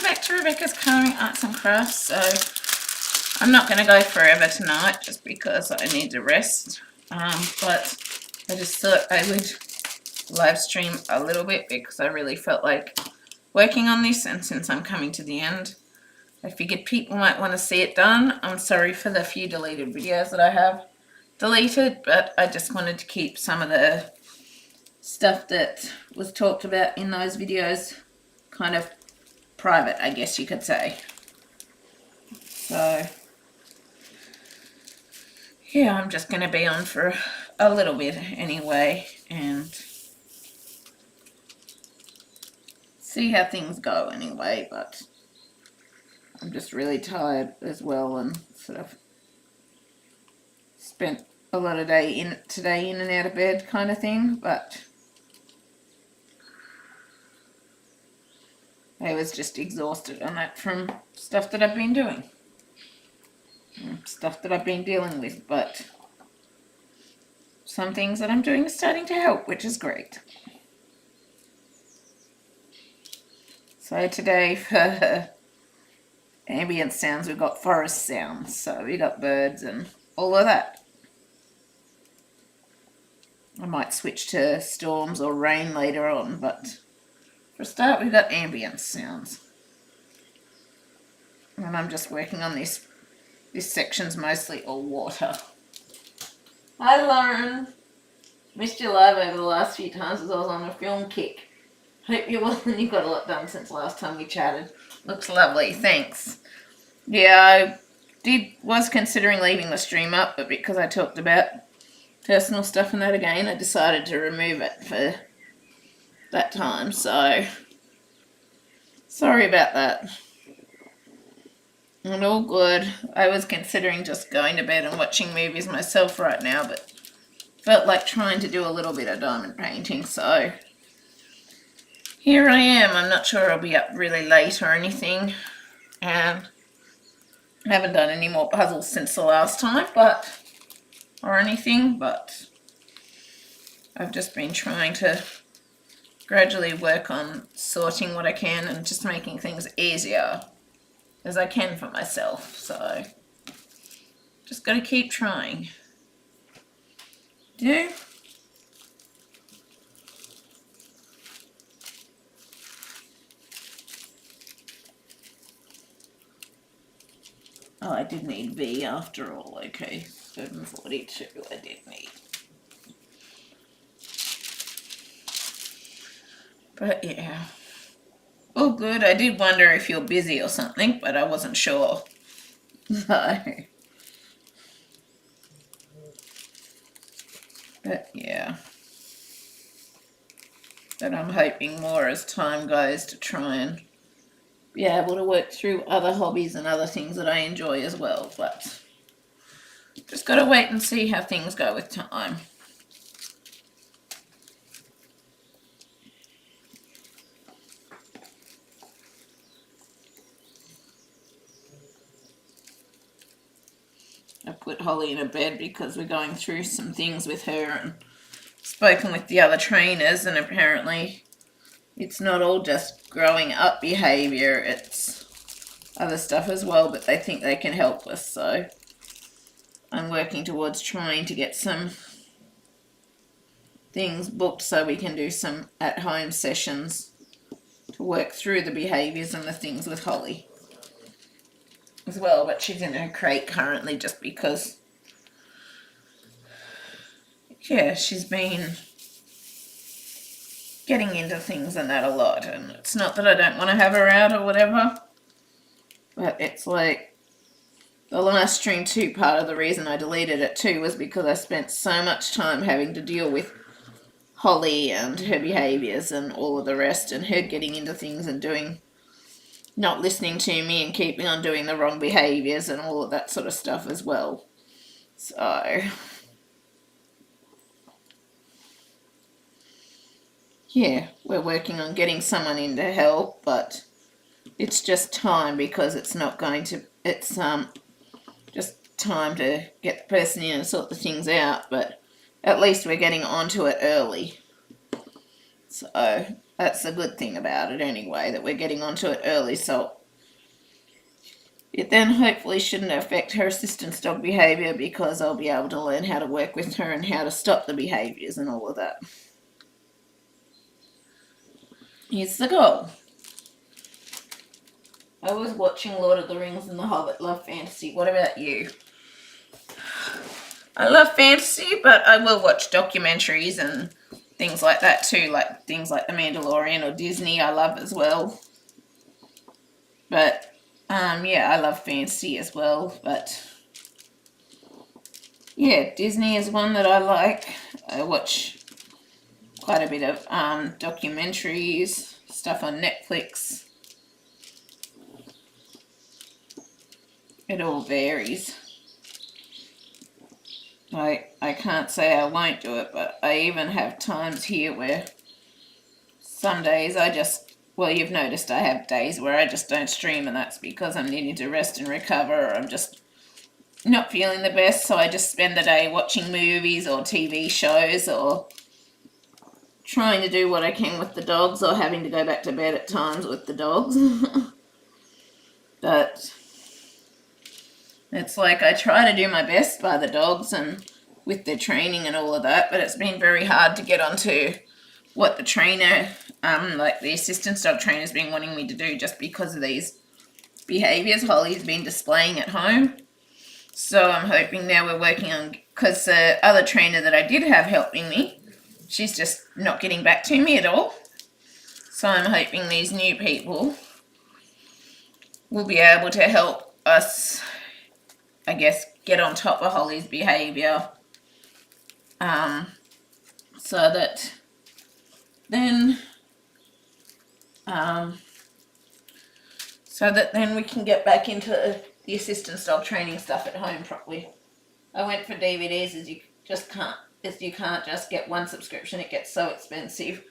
welcome back to Rebecca's Colouring Arts and Crafts. So I'm not going to go forever tonight just because I need to rest, but I just thought I would live stream a little bit because I really felt like working on this, and since I'm coming to the end I figured people might want to see it done. I'm sorry for the few deleted videos that I have deleted, but I just wanted to keep some of the stuff that was talked about in those videos kind of private, I guess you could say. So yeah, I'm just going to be on for a little bit anyway and see how things go anyway, but I'm just really tired as well and sort of spent a lot of day today in and out of bed kind of thing, but I was just exhausted on that from stuff that I've been doing, stuff that I've been dealing with, but some things that I'm doing are starting to help, which is great. So today for ambient sounds we've got forest sounds, so we got birds and all of that. I might switch to storms or rain later on, but for a start we've got ambient sounds. And I'm just working on this. This section's mostly all water. Hi Lauren! Missed you live over the last few times as I was on a film kick. Hope you're well and you've got a lot done since last time we chatted. Looks lovely, thanks. Yeah, I was considering leaving the stream up, but because I talked about personal stuff and that again, I decided to remove it for that time, so sorry about that. And all good. I was considering just going to bed and watching movies myself right now, but felt like trying to do a little bit of diamond painting, so here I am. I'm not sure I'll be up really late or anything, and I haven't done any more puzzles since the last time, or anything, but I've just been trying to gradually work on sorting what I can and just making things easier as I can for myself, so just got to keep trying. Oh, I did need V after all. Okay, 742 I did need. But yeah. Oh, good. I did wonder if you're busy or something, but I wasn't sure. So. But yeah. But I'm hoping more as time goes to try and be able to work through other hobbies and other things that I enjoy as well, but just got to wait and see how things go with time. I put Holly in a bed because we're going through some things with her and spoken with the other trainers, and apparently it's not all just growing up behavior, it's other stuff as well, but they think they can help us, so I'm working towards trying to get some things booked so we can do some at-home sessions to work through the behaviors and the things with Holly as well, but she's in her crate currently just because, yeah, she's been getting into things and that a lot, and it's not that I don't want to have her out or whatever, but it's like the last stream too, part of the reason I deleted it too was because I spent so much time having to deal with Holly and her behaviors and all of the rest, and her getting into things and not listening to me and keeping on doing the wrong behaviors and all of that sort of stuff as well. So yeah, we're working on getting someone in to help, but it's just time because it's just time to get the person in and sort the things out, but at least we're getting onto it early. So That's the good thing about it anyway, that we're getting onto it early, so it then hopefully shouldn't affect her assistance dog behaviour, because I'll be able to learn how to work with her and how to stop the behaviours and all of that. Here's the goal. I was watching Lord of the Rings and The Hobbit, love fantasy. What about you? I love fantasy, but I will watch documentaries and things like that too, like things like The Mandalorian or Disney I love as well. But yeah, I love fantasy as well, but yeah, Disney is one that I like. I watch quite a bit of documentaries, stuff on Netflix. It all varies. I can't say I won't do it, but I even have times here where some days well, you've noticed I have days where I just don't stream, and that's because I'm needing to rest and recover, or I'm just not feeling the best, so I just spend the day watching movies or TV shows, or trying to do what I can with the dogs, or having to go back to bed at times with the dogs. But it's like I try to do my best by the dogs and with their training and all of that, but it's been very hard to get onto what the trainer, like the assistance dog trainer's been wanting me to do, just because of these behaviours Holly's been displaying at home. So I'm hoping now we're working on, because the other trainer that I did have helping me, she's just not getting back to me at all. So I'm hoping these new people will be able to help us, I guess, get on top of Holly's behaviour, so that then we can get back into the assistance dog training stuff at home properly. I went for DVDs, as you can't just get one subscription, it gets so expensive.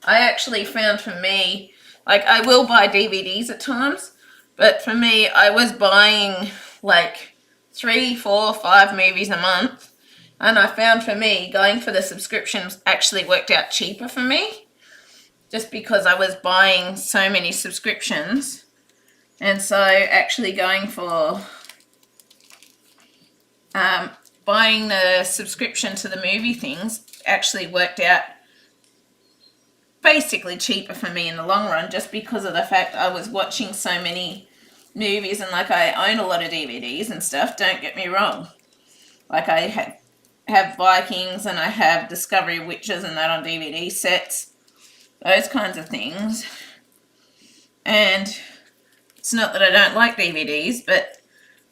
I actually found, for me, like, I will buy DVDs at times, but for me, I was buying like 3, 4, 5 movies a month, and I found, for me, going for the subscriptions actually worked out cheaper for me, just because I was buying so many subscriptions. And so actually going for buying the subscription to the movie things actually worked out basically cheaper for me in the long run, just because of the fact I was watching so many movies, and like, I own a lot of DVDs and stuff, don't get me wrong. Like, I have Vikings and I have Discovery Witches and that on DVD sets, those kinds of things. And it's not that I don't like DVDs, but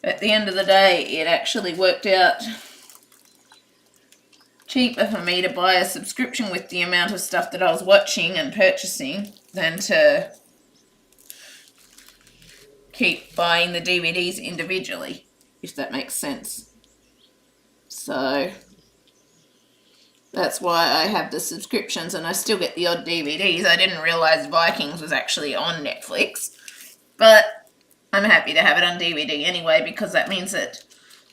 at the end of the day, it actually worked out cheaper for me to buy a subscription with the amount of stuff that I was watching and purchasing than to keep buying the DVDs individually, if that makes sense. So that's why I have the subscriptions, and I still get the odd DVDs. I didn't realise Vikings was actually on Netflix, but I'm happy to have it on DVD anyway, because that means that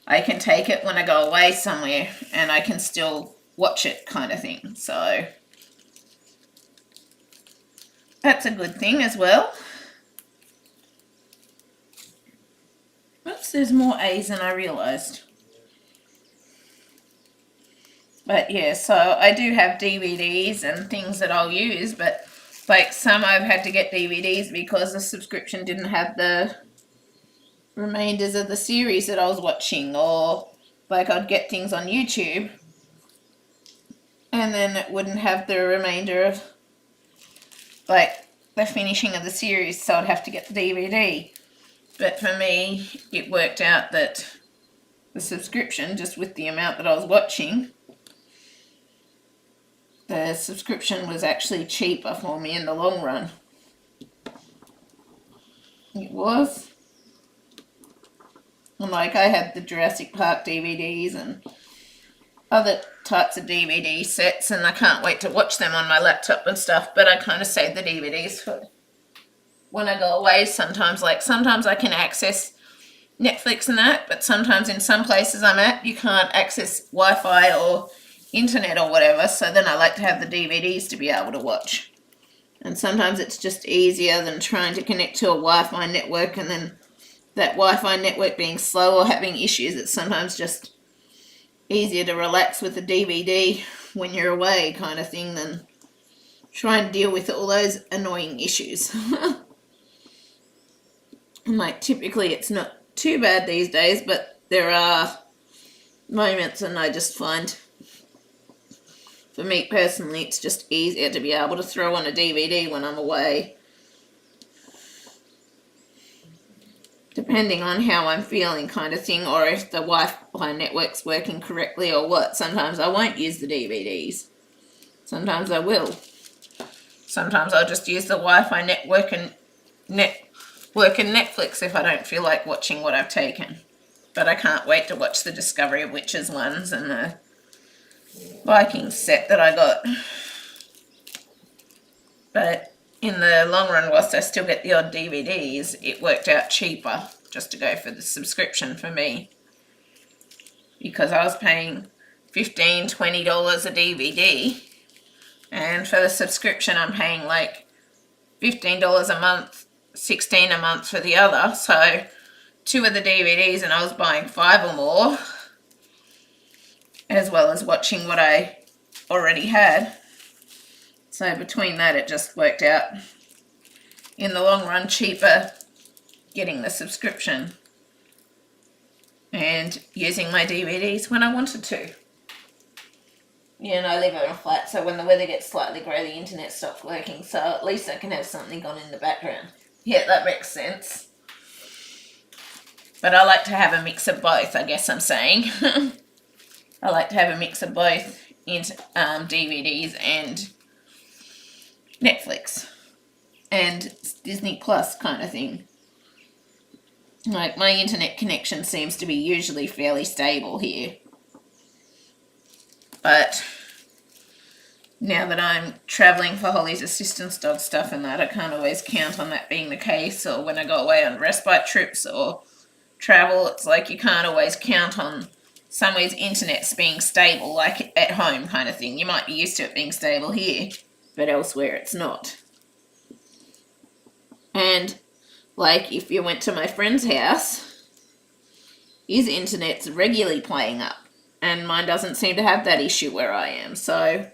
I can take it when I go away somewhere and I can still watch it, kind of thing. So that's a good thing as well. Oops, there's more A's than I realised. But yeah, so I do have DVDs and things that I'll use, but like, some I've had to get DVDs because the subscription didn't have the remainders of the series that I was watching, or like, I'd get things on YouTube and then it wouldn't have the remainder of like the finishing of the series, so I'd have to get the DVD. But for me, it worked out that the subscription, just with the amount that I was watching, the subscription was actually cheaper for me in the long run. It was. And like, I had the Jurassic Park DVDs and other types of DVD sets, and I can't wait to watch them on my laptop and stuff, but I kind of save the DVDs for when I go away sometimes. Like, sometimes I can access Netflix and that, but sometimes in some places I'm at, you can't access Wi-Fi or internet or whatever, so then I like to have the DVDs to be able to watch. And sometimes it's just easier than trying to connect to a Wi-Fi network and then that Wi-Fi network being slow or having issues. It's sometimes just easier to relax with a DVD when you're away kind of thing than try and deal with all those annoying issues. Like typically it's not too bad these days, but there are moments, and I just find for me personally it's just easier to be able to throw on a DVD when I'm away, depending on how I'm feeling kind of thing, or if the Wi-Fi network's working correctly or what. Sometimes I won't use the DVDs, sometimes I will. Sometimes I'll just use the Wi-Fi network and Netflix if I don't feel like watching what I've taken. But I can't wait to watch the Discovery of Witches ones and the Vikings set that I got. But in the long run, whilst I still get the odd DVDs, it worked out cheaper just to go for the subscription for me, because I was paying $15, $20 a DVD, and for the subscription I'm paying like $15 a month, $16 a month for the other. So 2 of the DVDs, and I was buying 5 or more, as well as watching what I already had. So between that, it just worked out in the long run cheaper getting the subscription and using my DVDs when I wanted to. Yeah, and I live in a flat, so when the weather gets slightly grey, the internet stops working, so at least I can have something on in the background. Yeah, that makes sense. But I like to have a mix of both, I guess I'm saying. I like to have a mix of both in DVDs and Netflix and Disney Plus kind of thing. Like, my internet connection seems to be usually fairly stable here. But now that I'm travelling for Holly's assistance dog stuff and that, I can't always count on that being the case. Or when I go away on respite trips or travel, it's like you can't always count on somewhere's internet's being stable, like at home kind of thing. You might be used to it being stable here, but elsewhere it's not. And like if you went to my friend's house, his internet's regularly playing up, and mine doesn't seem to have that issue where I am. So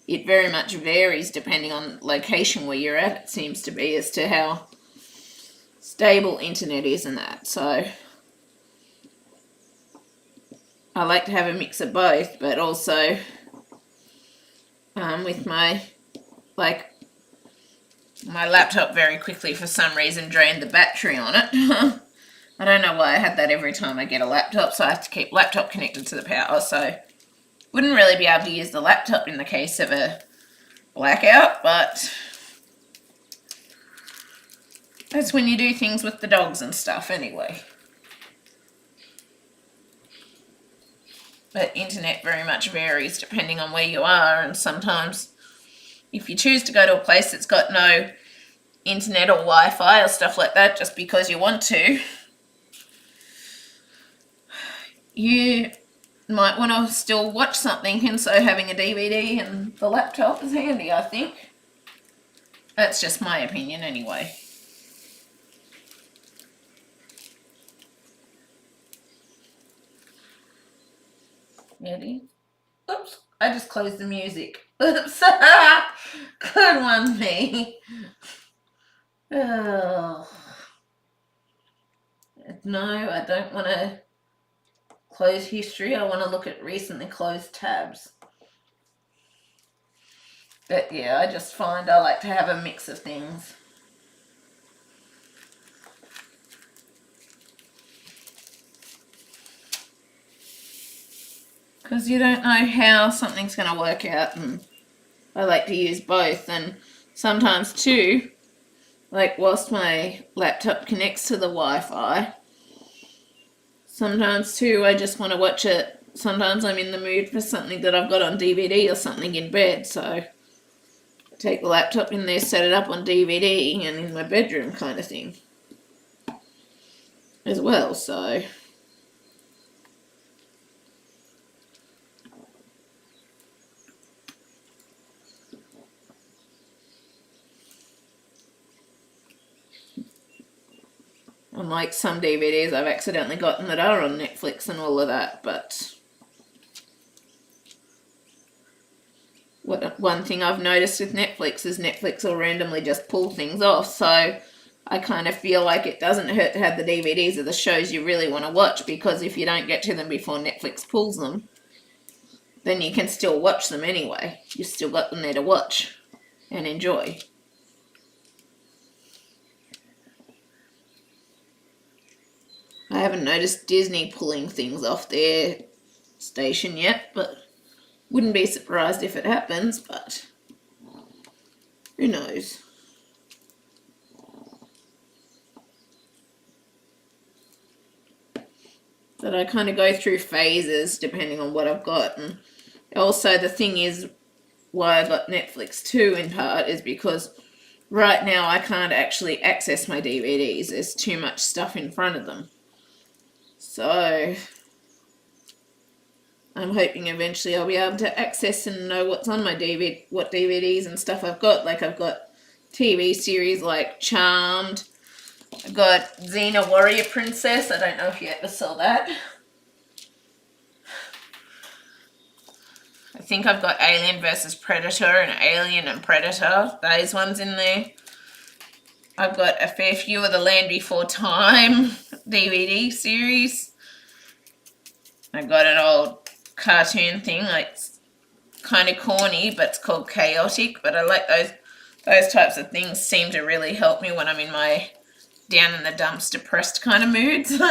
it very much varies depending on location where you're at, it seems to be, as to how stable internet is and that. So I like to have a mix of both, but also with my laptop very quickly for some reason drained the battery on it. I don't know why I had that every time I get a laptop, so I have to keep laptop connected to the power, so wouldn't really be able to use the laptop in the case of a blackout, but that's when you do things with the dogs and stuff anyway. But internet very much varies depending on where you are, and sometimes if you choose to go to a place that's got no internet or Wi-Fi or stuff like that just because you want to, you might want to still watch something, and so having a DVD and the laptop is handy, I think. That's just my opinion anyway. Ready? Oops, I just closed the music. Oops. Good one, me. Oh. No, I don't want to close history. I want to look at recently closed tabs. But yeah, I just find I like to have a mix of things. Because you don't know how something's going to work out, and I like to use both. And sometimes too, like whilst my laptop connects to the Wi-Fi, sometimes too I just want to watch it. Sometimes I'm in the mood for something that I've got on DVD or something in bed, so I take the laptop in there, set it up on DVD and in my bedroom kind of thing as well. So Unlike some DVDs I've accidentally gotten that are on Netflix and all of that, but one thing I've noticed with Netflix is Netflix will randomly just pull things off, so I kind of feel like it doesn't hurt to have the DVDs of the shows you really want to watch, because if you don't get to them before Netflix pulls them, then you can still watch them anyway. You've still got them there to watch and enjoy. I haven't noticed Disney pulling things off their station yet, but wouldn't be surprised if it happens, but who knows. But I kind of go through phases depending on what I've got. And also the thing is, why I got Netflix too in part is because right now I can't actually access my DVDs. There's too much stuff in front of them. So I'm hoping eventually I'll be able to access and know what's on my DVD, what DVDs and stuff I've got. Like I've got TV series like Charmed. I've got Xena Warrior Princess. I don't know if you ever saw that. I think I've got Alien vs. Predator and Alien and Predator. Those ones in there. I've got a fair few of the Land Before Time DVD series. I've got an old cartoon thing, like it's kind of corny, but it's called Chaotic. But I like those types of things. Seem to really help me when I'm in my down in the dumps, depressed kind of moods.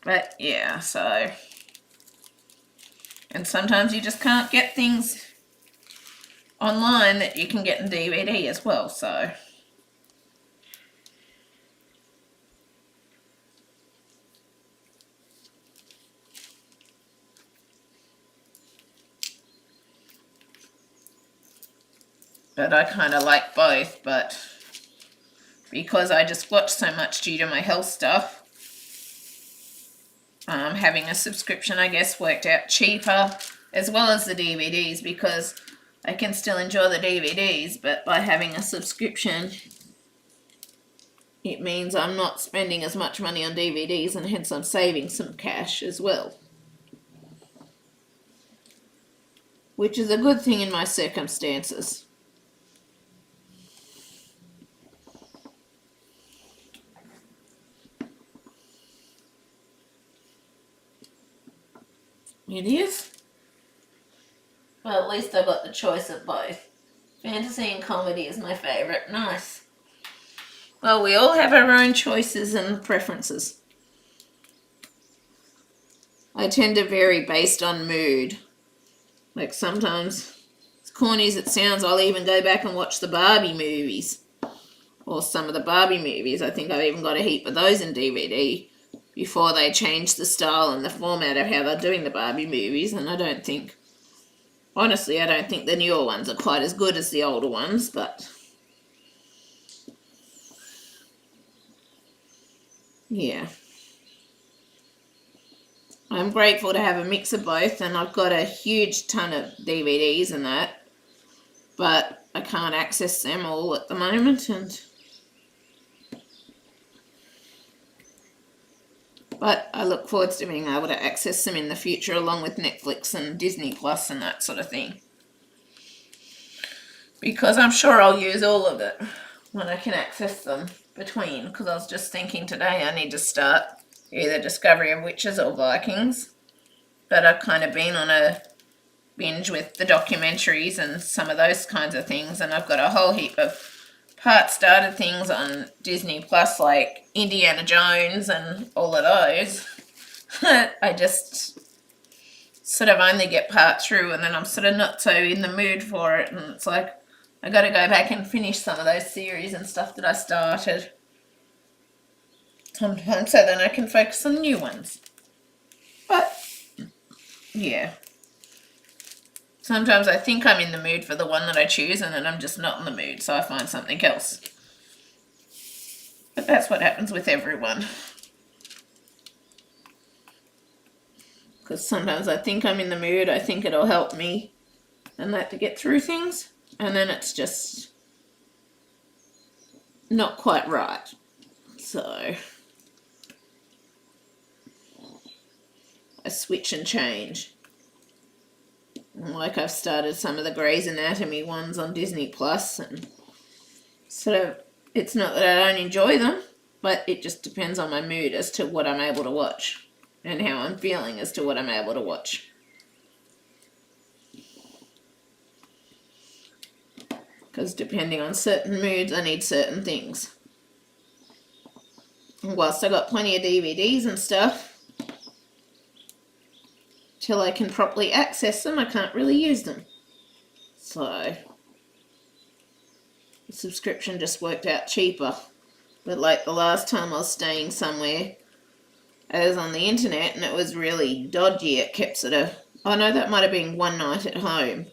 But yeah, so, and sometimes you just can't get things online that you can get in DVD as well, so. But I kind of like both, but because I just watch so much due to my health stuff, having a subscription, I guess, worked out cheaper, as well as the DVDs, because I can still enjoy the DVDs, but by having a subscription, it means I'm not spending as much money on DVDs, and hence I'm saving some cash as well. Which is a good thing in my circumstances. It is. Well, at least I've got the choice of both. Fantasy and comedy is my favourite. Nice. Well, we all have our own choices and preferences. I tend to vary based on mood. Like sometimes, as corny as it sounds, I'll even go back and watch the Barbie movies. Or some of the Barbie movies. I think I've even got a heap of those in DVD before they changed the style and the format of how they're doing the Barbie movies. And I don't think, honestly, I don't think the newer ones are quite as good as the older ones, but yeah. I'm grateful to have a mix of both, and I've got a huge ton of DVDs and that, but I can't access them all at the moment, but I look forward to being able to access them in the future, along with Netflix and Disney Plus and that sort of thing. Because I'm sure I'll use all of it when I can access them between. Because I was just thinking today I need to start either Discovery of Witches or Vikings. But I've kind of been on a binge with the documentaries and some of those kinds of things. And I've got a whole heap of part-started things on Disney Plus, like Indiana Jones and all of those. I just sort of only get part through, and then I'm sort of not so in the mood for it, and it's like I got to go back and finish some of those series and stuff that I started sometimes, so then I can focus on new ones. But yeah, sometimes I think I'm in the mood for the one that I choose, and then I'm just not in the mood, so I find something else. But that's what happens with everyone. Because sometimes I think I'm in the mood, I think it'll help me and that to get through things, and then it's just not quite right. So I switch and change. Like I've started some of the Grey's Anatomy ones on Disney Plus, and sort of, it's not that I don't enjoy them, but it just depends on my mood as to what I'm able to watch and how I'm feeling as to what I'm able to watch. Because depending on certain moods, I need certain things. And whilst I got plenty of DVDs and stuff, till I can properly access them, I can't really use them. So the subscription just worked out cheaper. But like the last time I was staying somewhere, I was on the internet and it was really dodgy. It kept sort of, oh no, that might have been one night at home.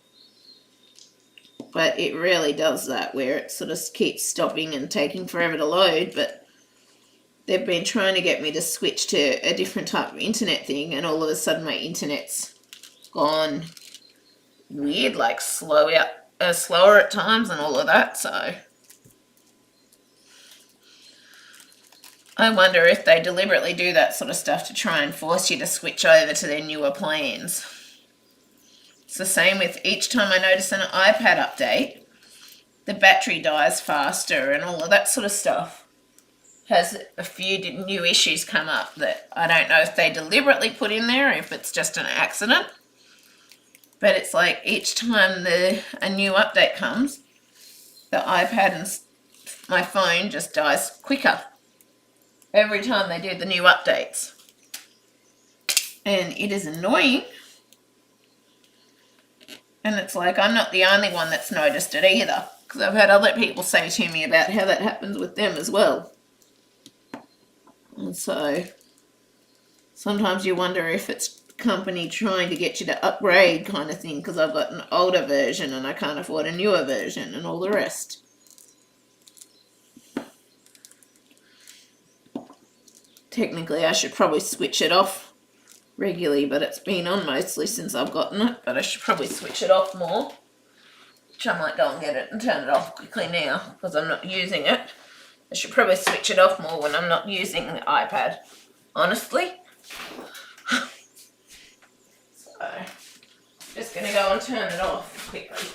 But it really does that, where it sort of keeps stopping and taking forever to load. But they've been trying to get me to switch to a different type of internet thing, and all of a sudden my internet's gone weird, like slower at times and all of that. So I wonder if they deliberately do that sort of stuff to try and force you to switch over to their newer plans. It's the same with each time I notice an iPad update, the battery dies faster and all of that sort of stuff. Has a few new issues come up that I don't know if they deliberately put in there or if it's just an accident. But it's like each time a new update comes, the iPad and my phone just dies quicker every time they do the new updates. And it is annoying. And it's like I'm not the only one that's noticed it either, because I've had other people say to me about how that happens with them as well. And so sometimes you wonder if it's the company trying to get you to upgrade kind of thing, because I've got an older version and I can't afford a newer version and all the rest. Technically I should probably switch it off regularly, but it's been on mostly since I've gotten it, but I should probably switch it off more, which I might go and get it and turn it off quickly now because I'm not using it. I should probably switch it off more when I'm not using the iPad, honestly. So just gonna go and turn it off quickly.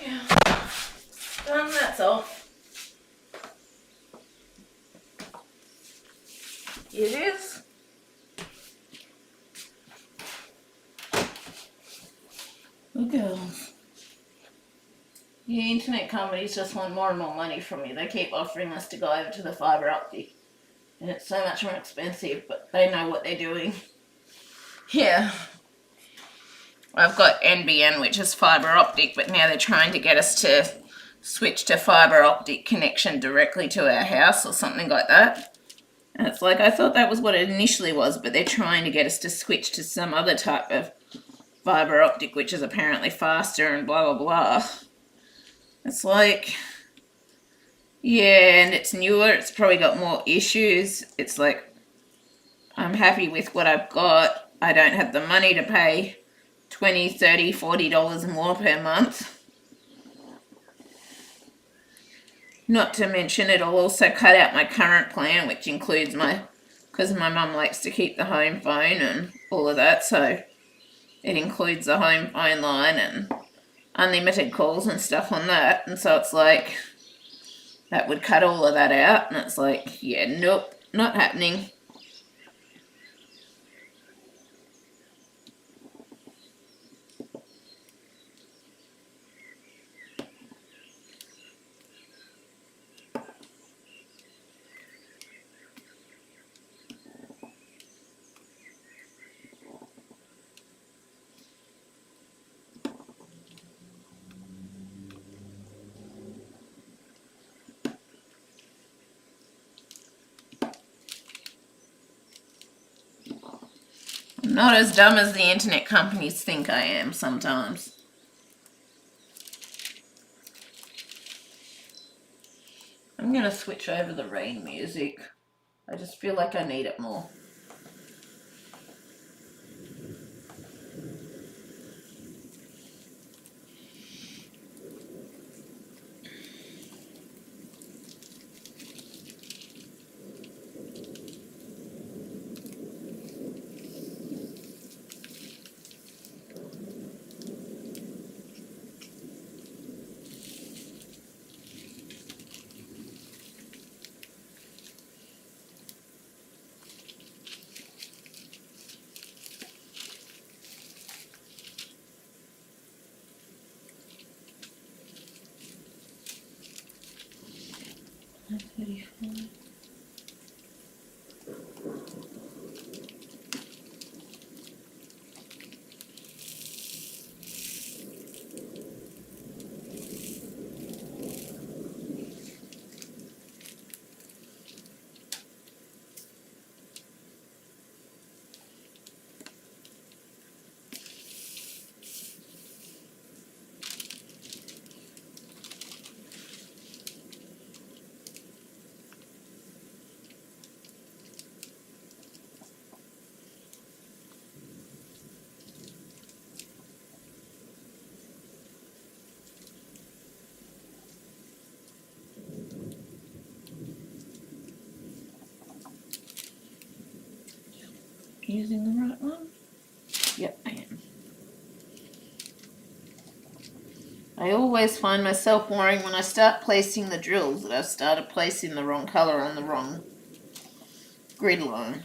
Yeah, done, that's off. It is. Good girls. The internet companies just want more and more money from me. They keep offering us to go over to the fibre optic. And it's so much more expensive, but they know what they're doing. Yeah. I've got NBN, which is fibre optic, but now they're trying to get us to switch to fibre optic connection directly to our house or something like that. And it's like, I thought that was what it initially was, but they're trying to get us to switch to some other type of fibre optic, which is apparently faster and blah, blah, blah. It's like, yeah, and it's newer. It's probably got more issues. It's like, I'm happy with what I've got. I don't have the money to pay $20, $30, $40 more per month. Not to mention it'll also cut out my current plan, which includes because my mum likes to keep the home phone and all of that, so it includes a home phone line and unlimited calls and stuff on that, and so it's like that would cut all of that out, and it's like, yeah, nope, not happening. I'm not as dumb as the internet companies think I am sometimes. I'm going to switch over the rain music. I just feel like I need it more. Using the right one? Yep, I am. I always find myself worrying when I start placing the drills that I've started placing the wrong colour on the wrong grid line,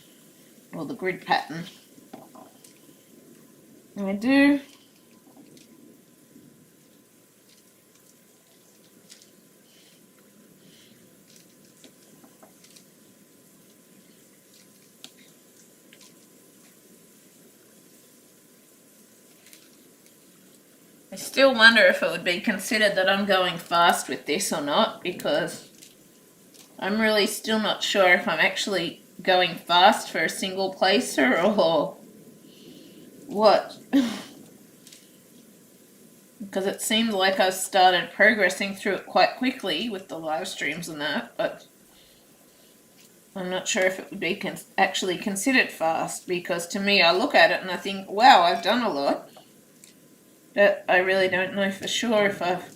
or the grid pattern. And I do. I still wonder if it would be considered that I'm going fast with this or not, because I'm really still not sure if I'm actually going fast for a single placer or what. Because it seemed like I started progressing through it quite quickly with the live streams and that, but I'm not sure if it would be actually considered fast, because to me I look at it and I think, wow, I've done a lot. But I really don't know for sure if I've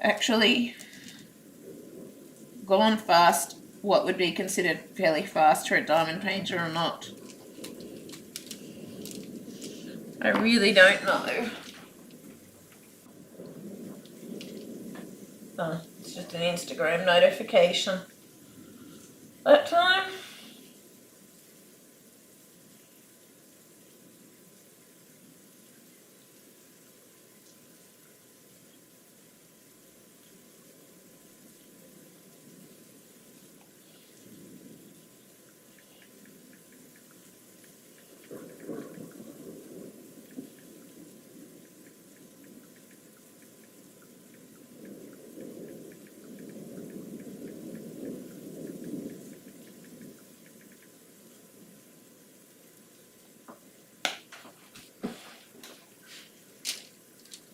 actually gone fast, what would be considered fairly fast for a diamond painter or not. I really don't know. Oh, it's just an Instagram notification. That time.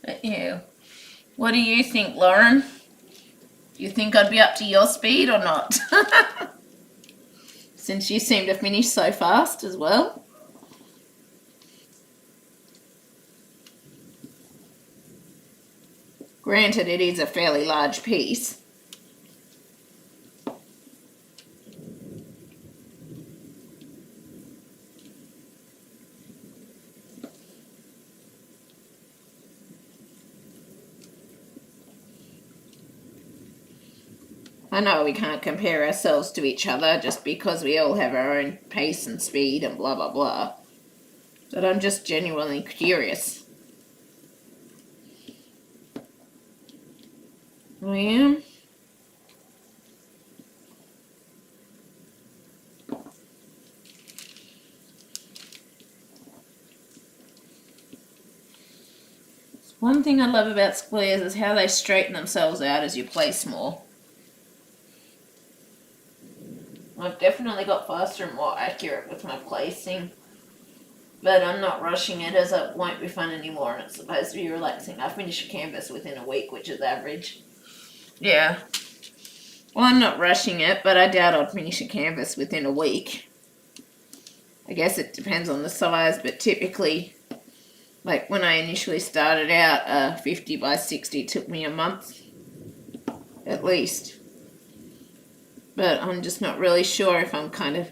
But yeah. What do you think, Lauren? Do you think I'd be up to your speed or not? Since you seem to finish so fast as well. Granted, it is a fairly large piece. I know we can't compare ourselves to each other just because we all have our own pace and speed and blah blah blah. But I'm just genuinely curious. I am. One thing I love about squares is how they straighten themselves out as you place more. I've definitely got faster and more accurate with my placing, but I'm not rushing it as it won't be fun anymore and it's supposed to be relaxing. I finish a canvas within a week, which is average. Yeah. Well, I'm not rushing it, but I doubt I'd finish a canvas within a week. I guess it depends on the size, but typically, like when I initially started out, 50 by 60 took me a month, at least. But I'm just not really sure if I'm kind of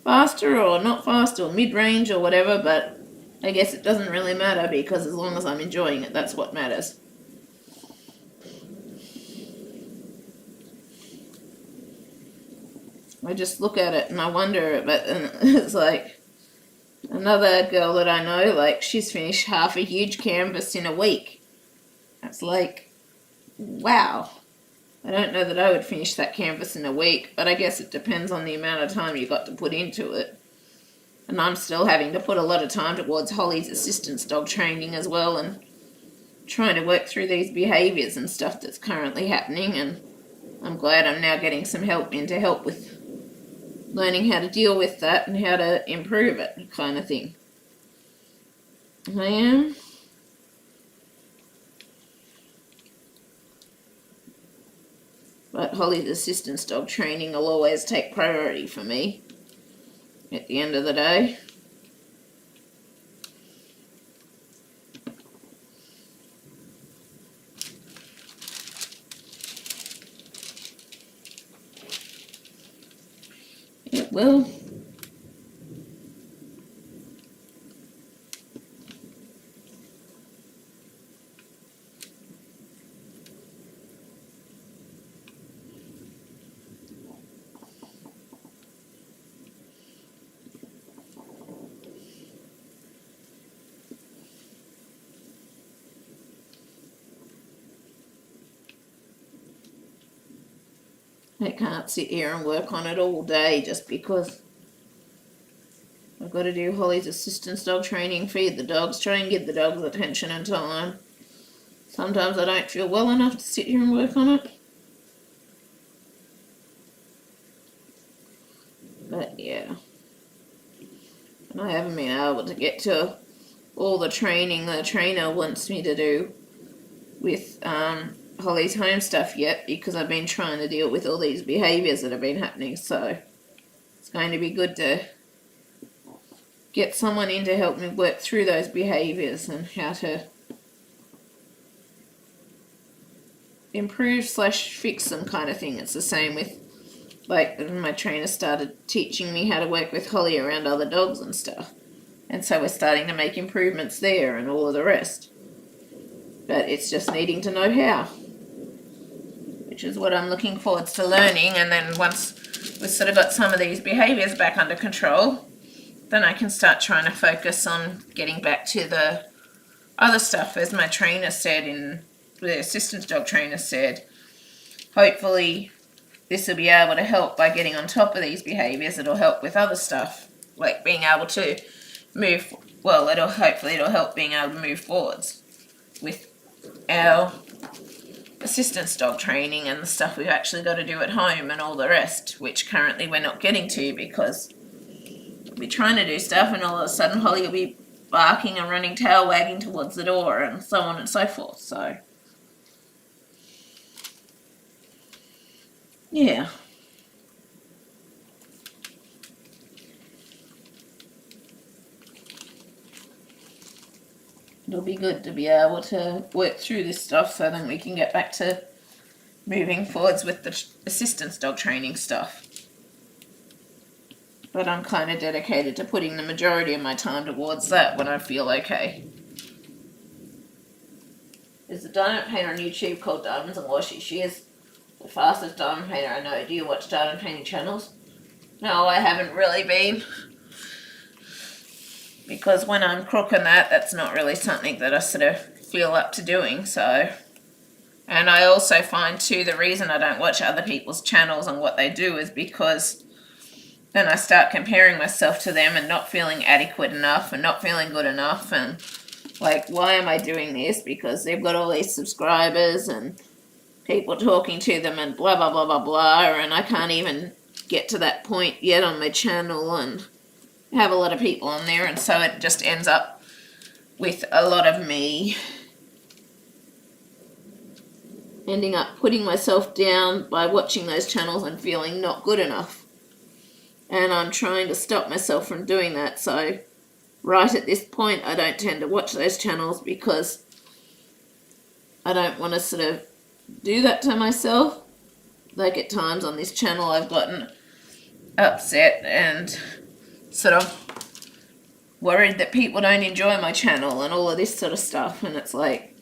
faster or not fast or mid-range or whatever, but I guess it doesn't really matter because as long as I'm enjoying it, that's what matters. I just look at it and I wonder, but it's like another girl that I know, like she's finished half a huge canvas in a week. That's like, wow. I don't know that I would finish that canvas in a week, but I guess it depends on the amount of time you got to put into it. And I'm still having to put a lot of time towards Holly's assistance dog training as well and trying to work through these behaviours and stuff that's currently happening, and I'm glad I'm now getting some help in to help with learning how to deal with that and how to improve it, kind of thing. I am. But Holly's assistance dog training will always take priority for me at the end of the day. It will. I can't sit here and work on it all day just because I've got to do Holly's assistance dog training, feed the dogs, try and give the dogs attention and time. Sometimes I don't feel well enough to sit here and work on it. But yeah. And I haven't been able to get to all the training the trainer wants me to do with Holly's home stuff yet because I've been trying to deal with all these behaviours that have been happening, so it's going to be good to get someone in to help me work through those behaviours and how to improve / fix them, kind of thing. It's the same with, like, my trainer started teaching me how to work with Holly around other dogs and stuff, and so we're starting to make improvements there and all of the rest, but it's just needing to know how, which is what I'm looking forward to learning. And then once we've sort of got some of these behaviours back under control, then I can start trying to focus on getting back to the other stuff, as my trainer said, the assistance dog trainer said. Hopefully this will be able to help by getting on top of these behaviours. It'll help with other stuff, like being able to move, well, hopefully it'll help being able to move forwards with our assistance dog training and the stuff we've actually got to do at home and all the rest, which currently we're not getting to because we'll be trying to do stuff and all of a sudden Holly will be barking and running tail wagging towards the door and so on and so forth. So yeah. It'll be good to be able to work through this stuff so then we can get back to moving forwards with the assistance dog training stuff. But I'm kind of dedicated to putting the majority of my time towards that when I feel okay. There's a diamond painter on YouTube called Diamonds and Washi. She is the fastest diamond painter I know. Do you watch diamond painting channels? No, I haven't really been. Because when I'm crooking that's not really something that I sort of feel up to doing, so. And I also find too, the reason I don't watch other people's channels and what they do is because then I start comparing myself to them and not feeling adequate enough and not feeling good enough, and like, why am I doing this? Because they've got all these subscribers and people talking to them and blah, blah, blah, blah, blah, and I can't even get to that point yet on my channel and have a lot of people on there, and so it just ends up with a lot of me ending up putting myself down by watching those channels and feeling not good enough. And I'm trying to stop myself from doing that, so right at this point I don't tend to watch those channels because I don't want to sort of do that to myself. Like at times on this channel I've gotten upset and sort of worried that people don't enjoy my channel and all of this sort of stuff, and it's like,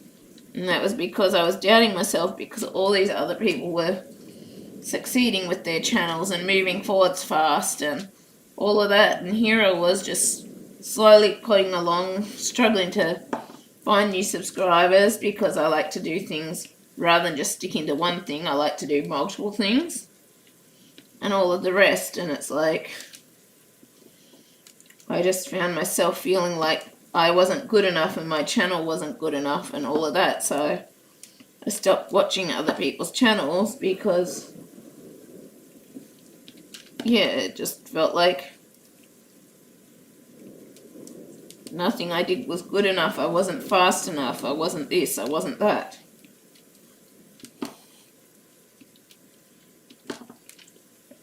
and that was because I was doubting myself because all these other people were succeeding with their channels and moving forwards fast and all of that, and here I was just slowly plodding along, struggling to find new subscribers because I like to do things rather than just sticking to one thing. I like to do multiple things and all of the rest, and it's like I just found myself feeling like I wasn't good enough and my channel wasn't good enough and all of that, so I stopped watching other people's channels because, yeah, it just felt like nothing I did was good enough. I wasn't fast enough. I wasn't this. I wasn't that.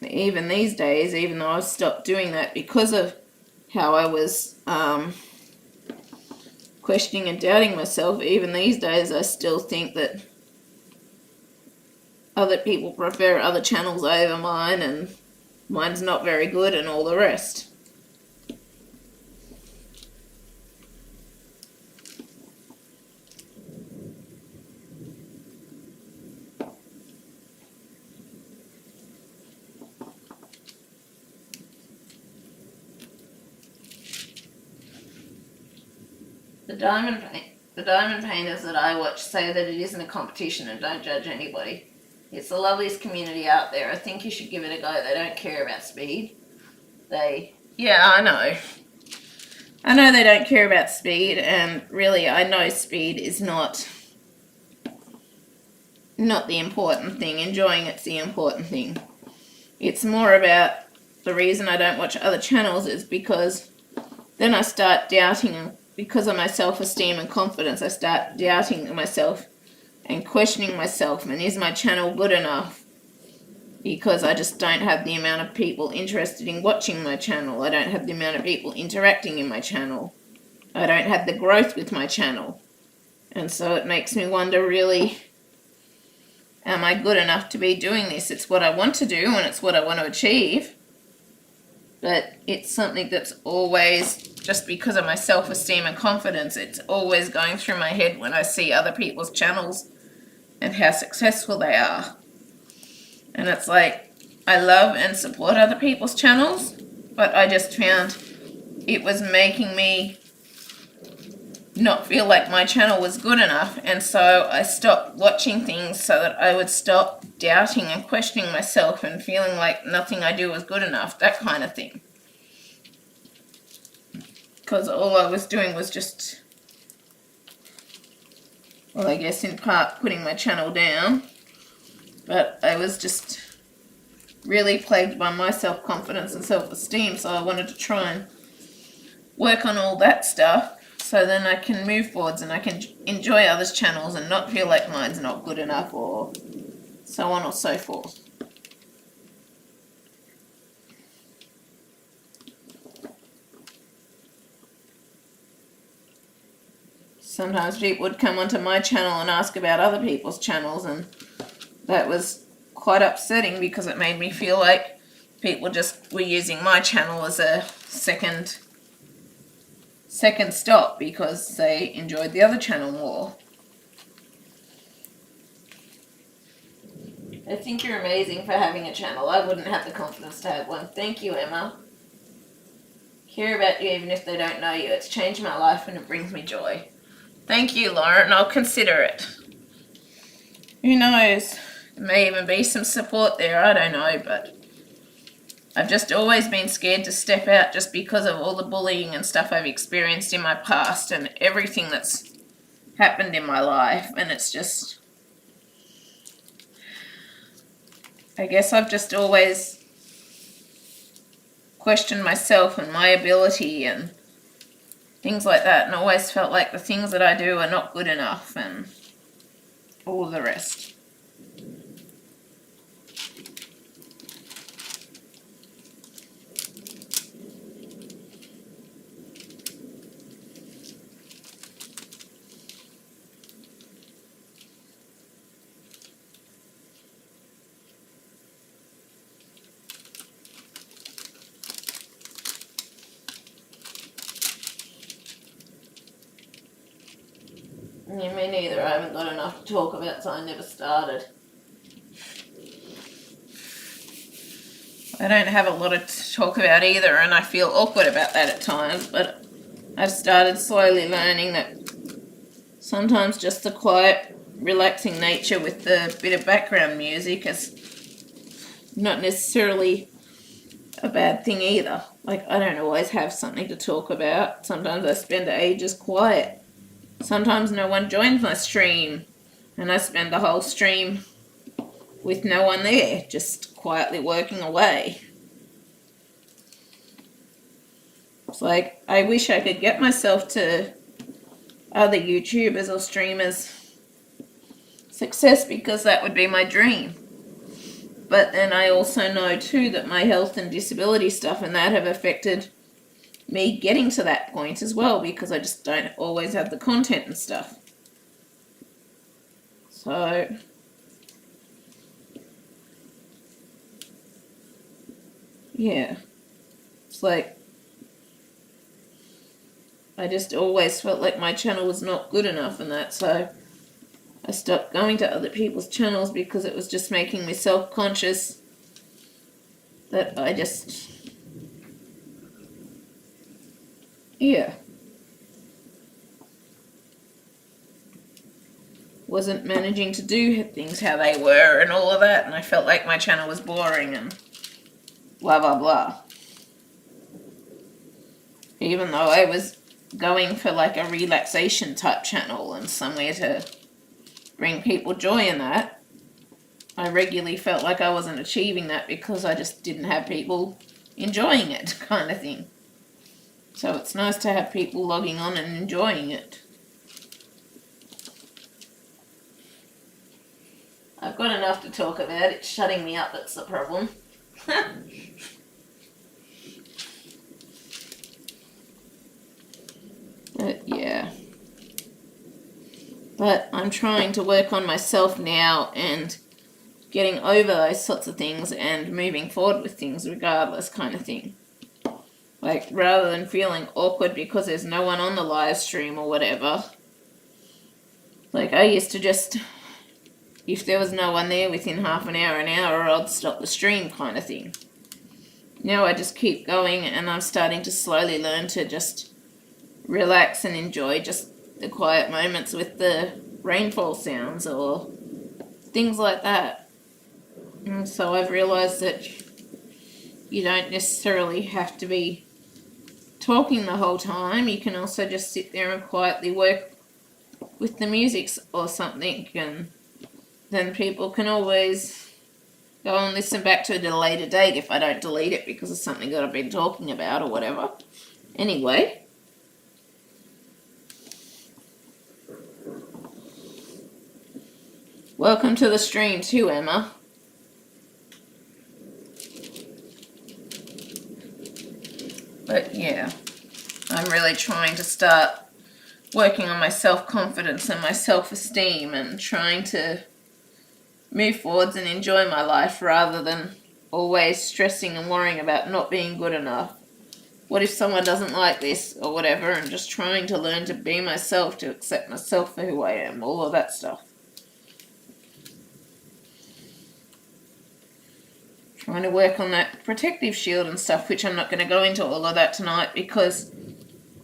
Even these days, even though I've stopped doing that because of how I was questioning and doubting myself, even these days I still think that other people prefer other channels over mine and mine's not very good and all the rest. The diamond painters that I watch say that it isn't a competition and don't judge anybody. It's the loveliest community out there. I think you should give it a go. They don't care about speed. Yeah, I know. I know they don't care about speed, and really I know speed is not the important thing. Enjoying it's the important thing. It's more about the reason I don't watch other channels is because then I start doubting. Because of my self-esteem and confidence, I start doubting myself and questioning myself, and is my channel good enough? Because I just don't have the amount of people interested in watching my channel. I don't have the amount of people interacting in my channel. I don't have the growth with my channel. And so it makes me wonder, really, am I good enough to be doing this? It's what I want to do and it's what I want to achieve. But it's something that's always, just because of my self-esteem and confidence, it's always going through my head when I see other people's channels and how successful they are. And it's like, I love and support other people's channels, but I just found it was making me not feel like my channel was good enough, and so I stopped watching things so that I would stop doubting and questioning myself and feeling like nothing I do was good enough, that kind of thing. Because all I was doing was just, well, I guess in part putting my channel down, but I was just really plagued by my self-confidence and self-esteem, so I wanted to try and work on all that stuff so then I can move forwards and I can enjoy others' channels and not feel like mine's not good enough or so on or so forth. Sometimes people would come onto my channel and ask about other people's channels, and that was quite upsetting because it made me feel like people just were using my channel as a second stop because they enjoyed the other channel more. I think you're amazing for having a channel. I wouldn't have the confidence to have one. Thank you, Emma. Hear about you even if they don't know you. It's changed my life and it brings me joy. Thank you, Lauren. I'll consider it. Who knows? There may even be some support there. I don't know, but I've just always been scared to step out just because of all the bullying and stuff I've experienced in my past and everything that's happened in my life. And it's just, I guess I've just always questioned myself and my ability and things like that, and always felt like the things that I do are not good enough and all the rest. Yeah, me neither. I haven't got enough to talk about, so I never started. I don't have a lot to talk about either, and I feel awkward about that at times, but I've started slowly learning that sometimes just the quiet, relaxing nature with the bit of background music is not necessarily a bad thing either. Like, I don't always have something to talk about. Sometimes I spend ages quiet. Sometimes no one joins my stream, and I spend the whole stream with no one there, just quietly working away. It's like, I wish I could get myself to other YouTubers or streamers' success, because that would be my dream. But then I also know too that my health and disability stuff and that have affected me getting to that point as well, because I just don't always have the content and stuff. So yeah, it's like I just always felt like my channel was not good enough and that, so I stopped going to other people's channels because it was just making me self-conscious that I just, yeah, wasn't managing to do things how they were and all of that, and I felt like my channel was boring and blah blah blah. Even though I was going for like a relaxation type channel and somewhere to bring people joy in that, I regularly felt like I wasn't achieving that because I just didn't have people enjoying it, kind of thing. So it's nice to have people logging on and enjoying it. I've got enough to talk about. It's shutting me up that's the problem. But yeah. But I'm trying to work on myself now and getting over those sorts of things and moving forward with things regardless, kind of thing. Like, rather than feeling awkward because there's no one on the live stream or whatever. Like, I used to just, if there was no one there within half an hour, I'd stop the stream, kind of thing. Now I just keep going, and I'm starting to slowly learn to just relax and enjoy just the quiet moments with the rainfall sounds or things like that. And so I've realized that you don't necessarily have to be talking the whole time. You can also just sit there and quietly work with the music or something, and then people can always go and listen back to it at a later date if I don't delete it because of something that I've been talking about or whatever. Anyway, welcome to the stream too, Emma. But yeah, I'm really trying to start working on my self-confidence and my self-esteem and trying to move forwards and enjoy my life rather than always stressing and worrying about not being good enough. What if someone doesn't like this or whatever, and just trying to learn to be myself, to accept myself for who I am, all of that stuff. trying to work on that protective shield and stuff, which I'm not going to go into all of that tonight because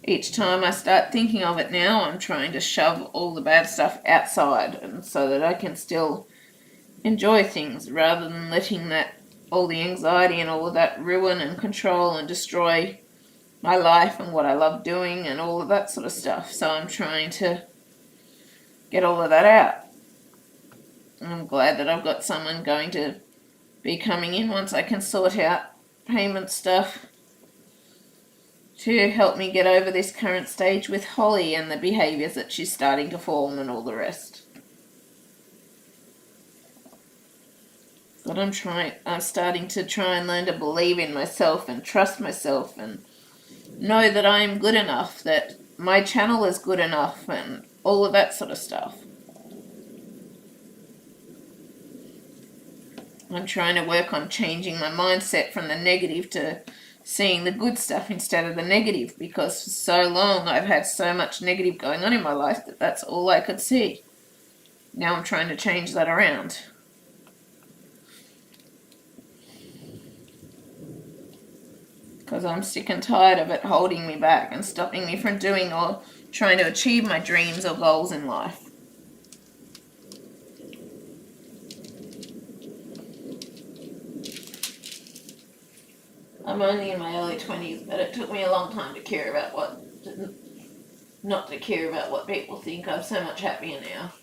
each time I start thinking of it now, I'm trying to shove all the bad stuff outside, and so that I can still enjoy things rather than letting that all the anxiety and all of that ruin and control and destroy my life and what I love doing and all of that sort of stuff. So I'm trying to get all of that out. I'm glad that I've got someone going to be coming in once I can sort out payment stuff to help me get over this current stage with Holly and the behaviours that she's starting to form and all the rest. But I'm starting to try and learn to believe in myself and trust myself and know that I am good enough, that my channel is good enough and all of that sort of stuff. I'm trying to work on changing my mindset from the negative to seeing the good stuff instead of the negative, because for so long I've had so much negative going on in my life that that's all I could see. Now I'm trying to change that around. Because I'm sick and tired of it holding me back and stopping me from doing or trying to achieve my dreams or goals in life. I'm only in my early 20s, but it took me a long time to care about not to care about what people think. I'm so much happier now.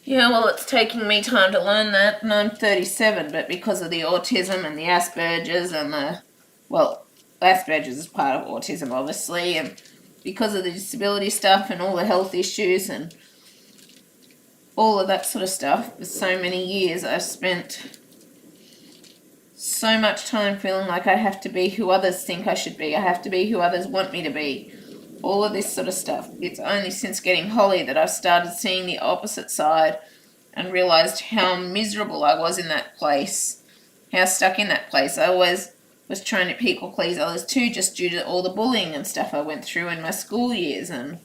Yeah, well, it's taking me time to learn that, and I'm 37, but because of the autism and the Asperger's and Asperger's is part of autism, obviously, and because of the disability stuff and all the health issues and all of that sort of stuff, for so many years I've spent so much time feeling like I have to be who others think I should be. I have to be who others want me to be. All of this sort of stuff. It's only since getting Holly that I've started seeing the opposite side and realised how miserable I was in that place, how stuck in that place. I always was trying to people please others too, just due to all the bullying and stuff I went through in my school years and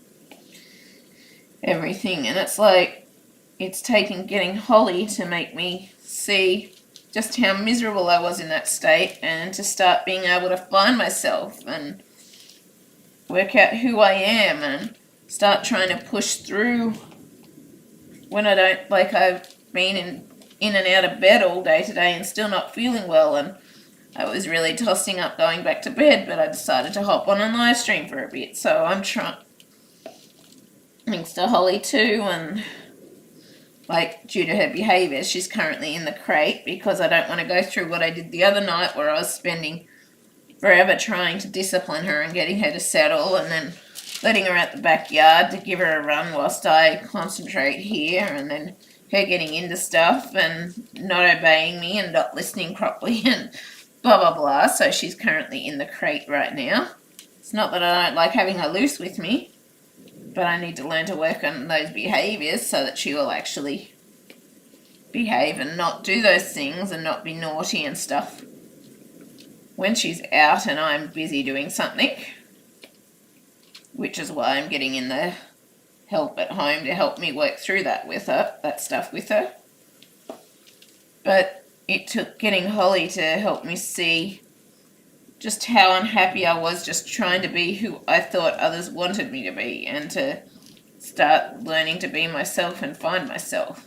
everything. And it's like, it's taken getting Holly to make me see just how miserable I was in that state and to start being able to find myself and work out who I am and start trying to push through when I don't, like I've been in and out of bed all day today and still not feeling well, and I was really tossing up going back to bed, but I decided to hop on a live stream for a bit. So I'm trying, thanks to Holly too, and like due to her behaviour, she's currently in the crate because I don't want to go through what I did the other night where I was spending forever trying to discipline her and getting her to settle and then letting her out the backyard to give her a run whilst I concentrate here, and then her getting into stuff and not obeying me and not listening properly and blah blah blah. So she's currently in the crate right now. It's not that I don't like having her loose with me, but I need to learn to work on those behaviours so that she will actually behave and not do those things and not be naughty and stuff when she's out and I'm busy doing something, which is why I'm getting in the help at home to help me work through that stuff with her. But it took getting Holly to help me see just how unhappy I was just trying to be who I thought others wanted me to be, and to start learning to be myself and find myself.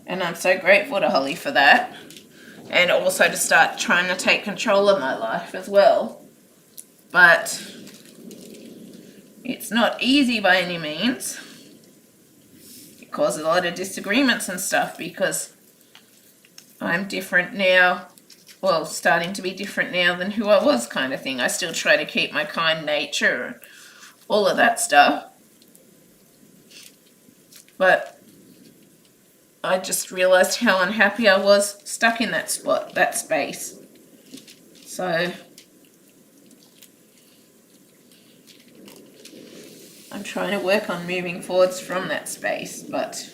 And I'm so grateful to Holly for that. And also to start trying to take control of my life as well. But it's not easy by any means. It causes a lot of disagreements and stuff because I'm different now. Well, starting to be different now than who I was, kind of thing. I still try to keep my kind nature and all of that stuff. But I just realised how unhappy I was stuck in that spot, that space. So I'm trying to work on moving forwards from that space, but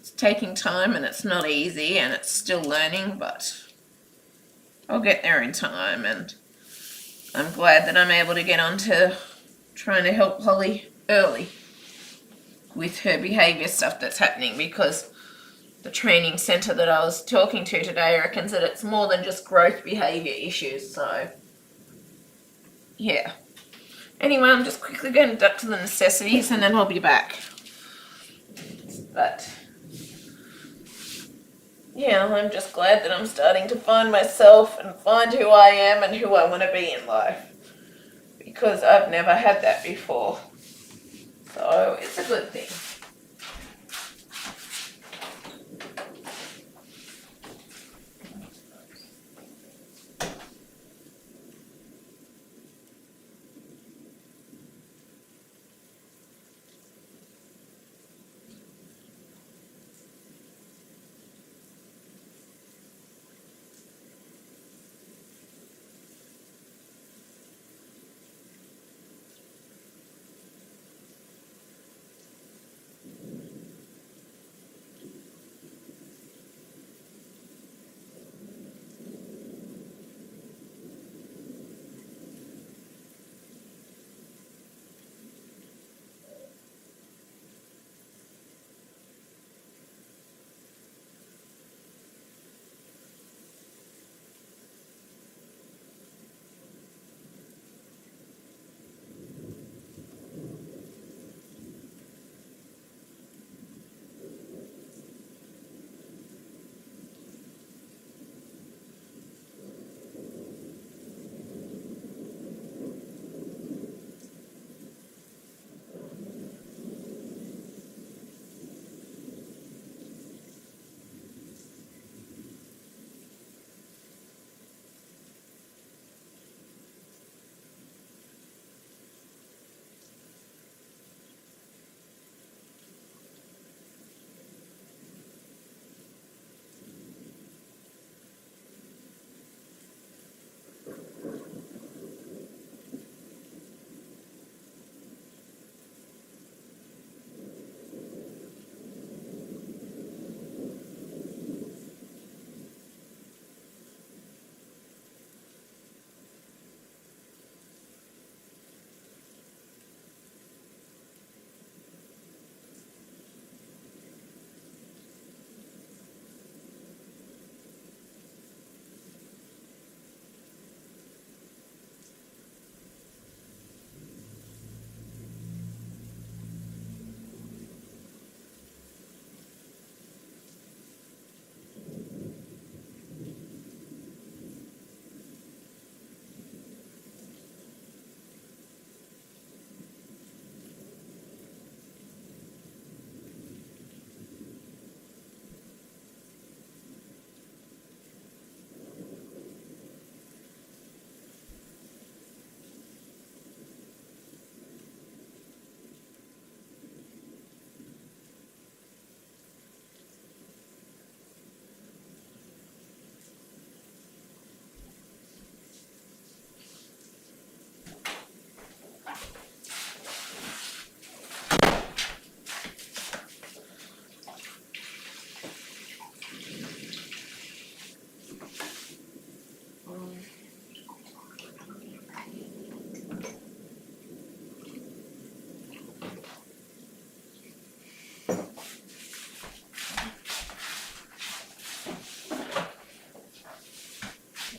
it's taking time and it's not easy and it's still learning, but I'll get there in time, and I'm glad that I'm able to get on to trying to help Holly early with her behaviour stuff that's happening, because the training centre that I was talking to today reckons that it's more than just growth behaviour issues, so yeah. Anyway, I'm just quickly going to duck to the necessities and then I'll be back. But yeah, I'm just glad that I'm starting to find myself and find who I am and who I want to be in life, because I've never had that before. So it's a good thing.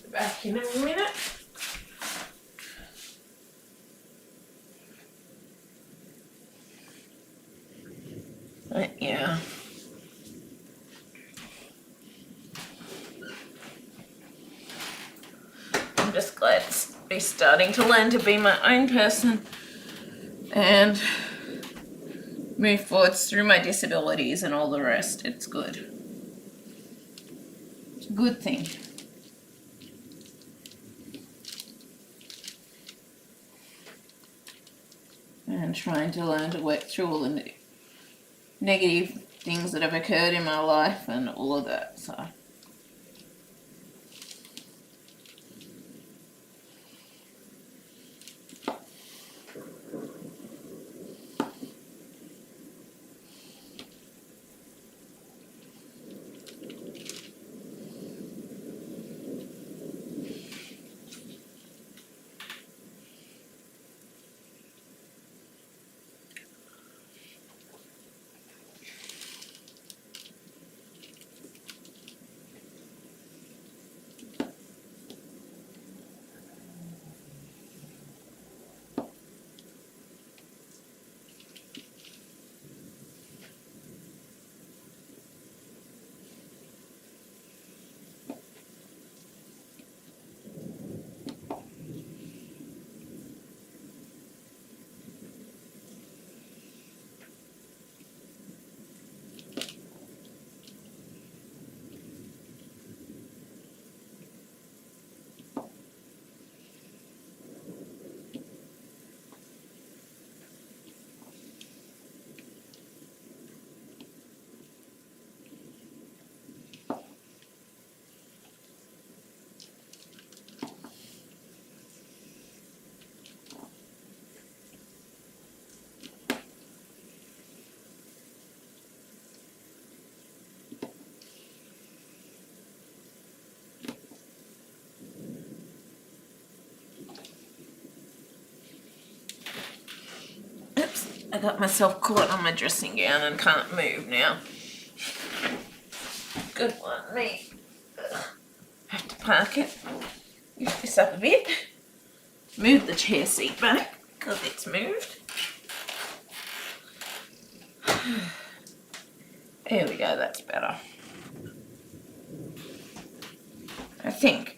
Back in a minute. But yeah. I'm just glad to be starting to learn to be my own person and move forwards through my disabilities and all the rest. It's good. It's a good thing. And trying to learn to work through all the negative things that have occurred in my life and all of that. So I got myself caught on my dressing gown and can't move now. Good one, me. Have to park it. Lift this up a bit. Move the chair seat back because it's moved. There we go, that's better. I think.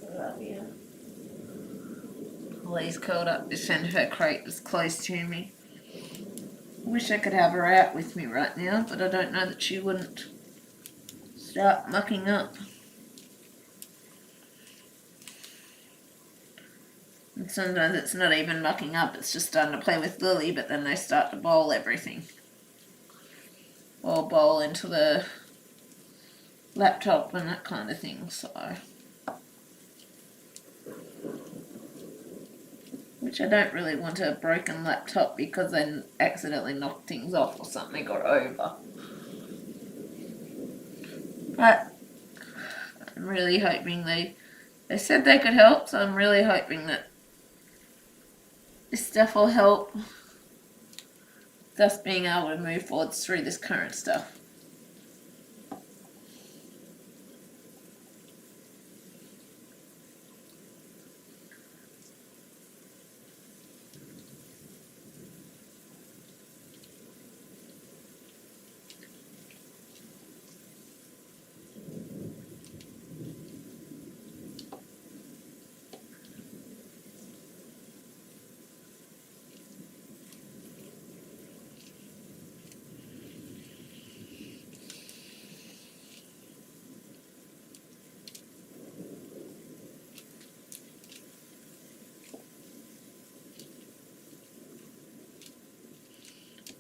Love you. Holly's curled up this end of her crate that's close to me. I wish I could have her out with me right now, but I don't know that she wouldn't start mucking up. And sometimes it's not even mucking up, it's just starting to play with Lily, but then they start to bowl everything. Or bowl into the laptop and that kind of thing, so. Which I don't really want a broken laptop because they accidentally knock things off or something or over. But I'm really hoping they said they could help, so I'm really hoping that this stuff will help us being able to move forwards through this current stuff.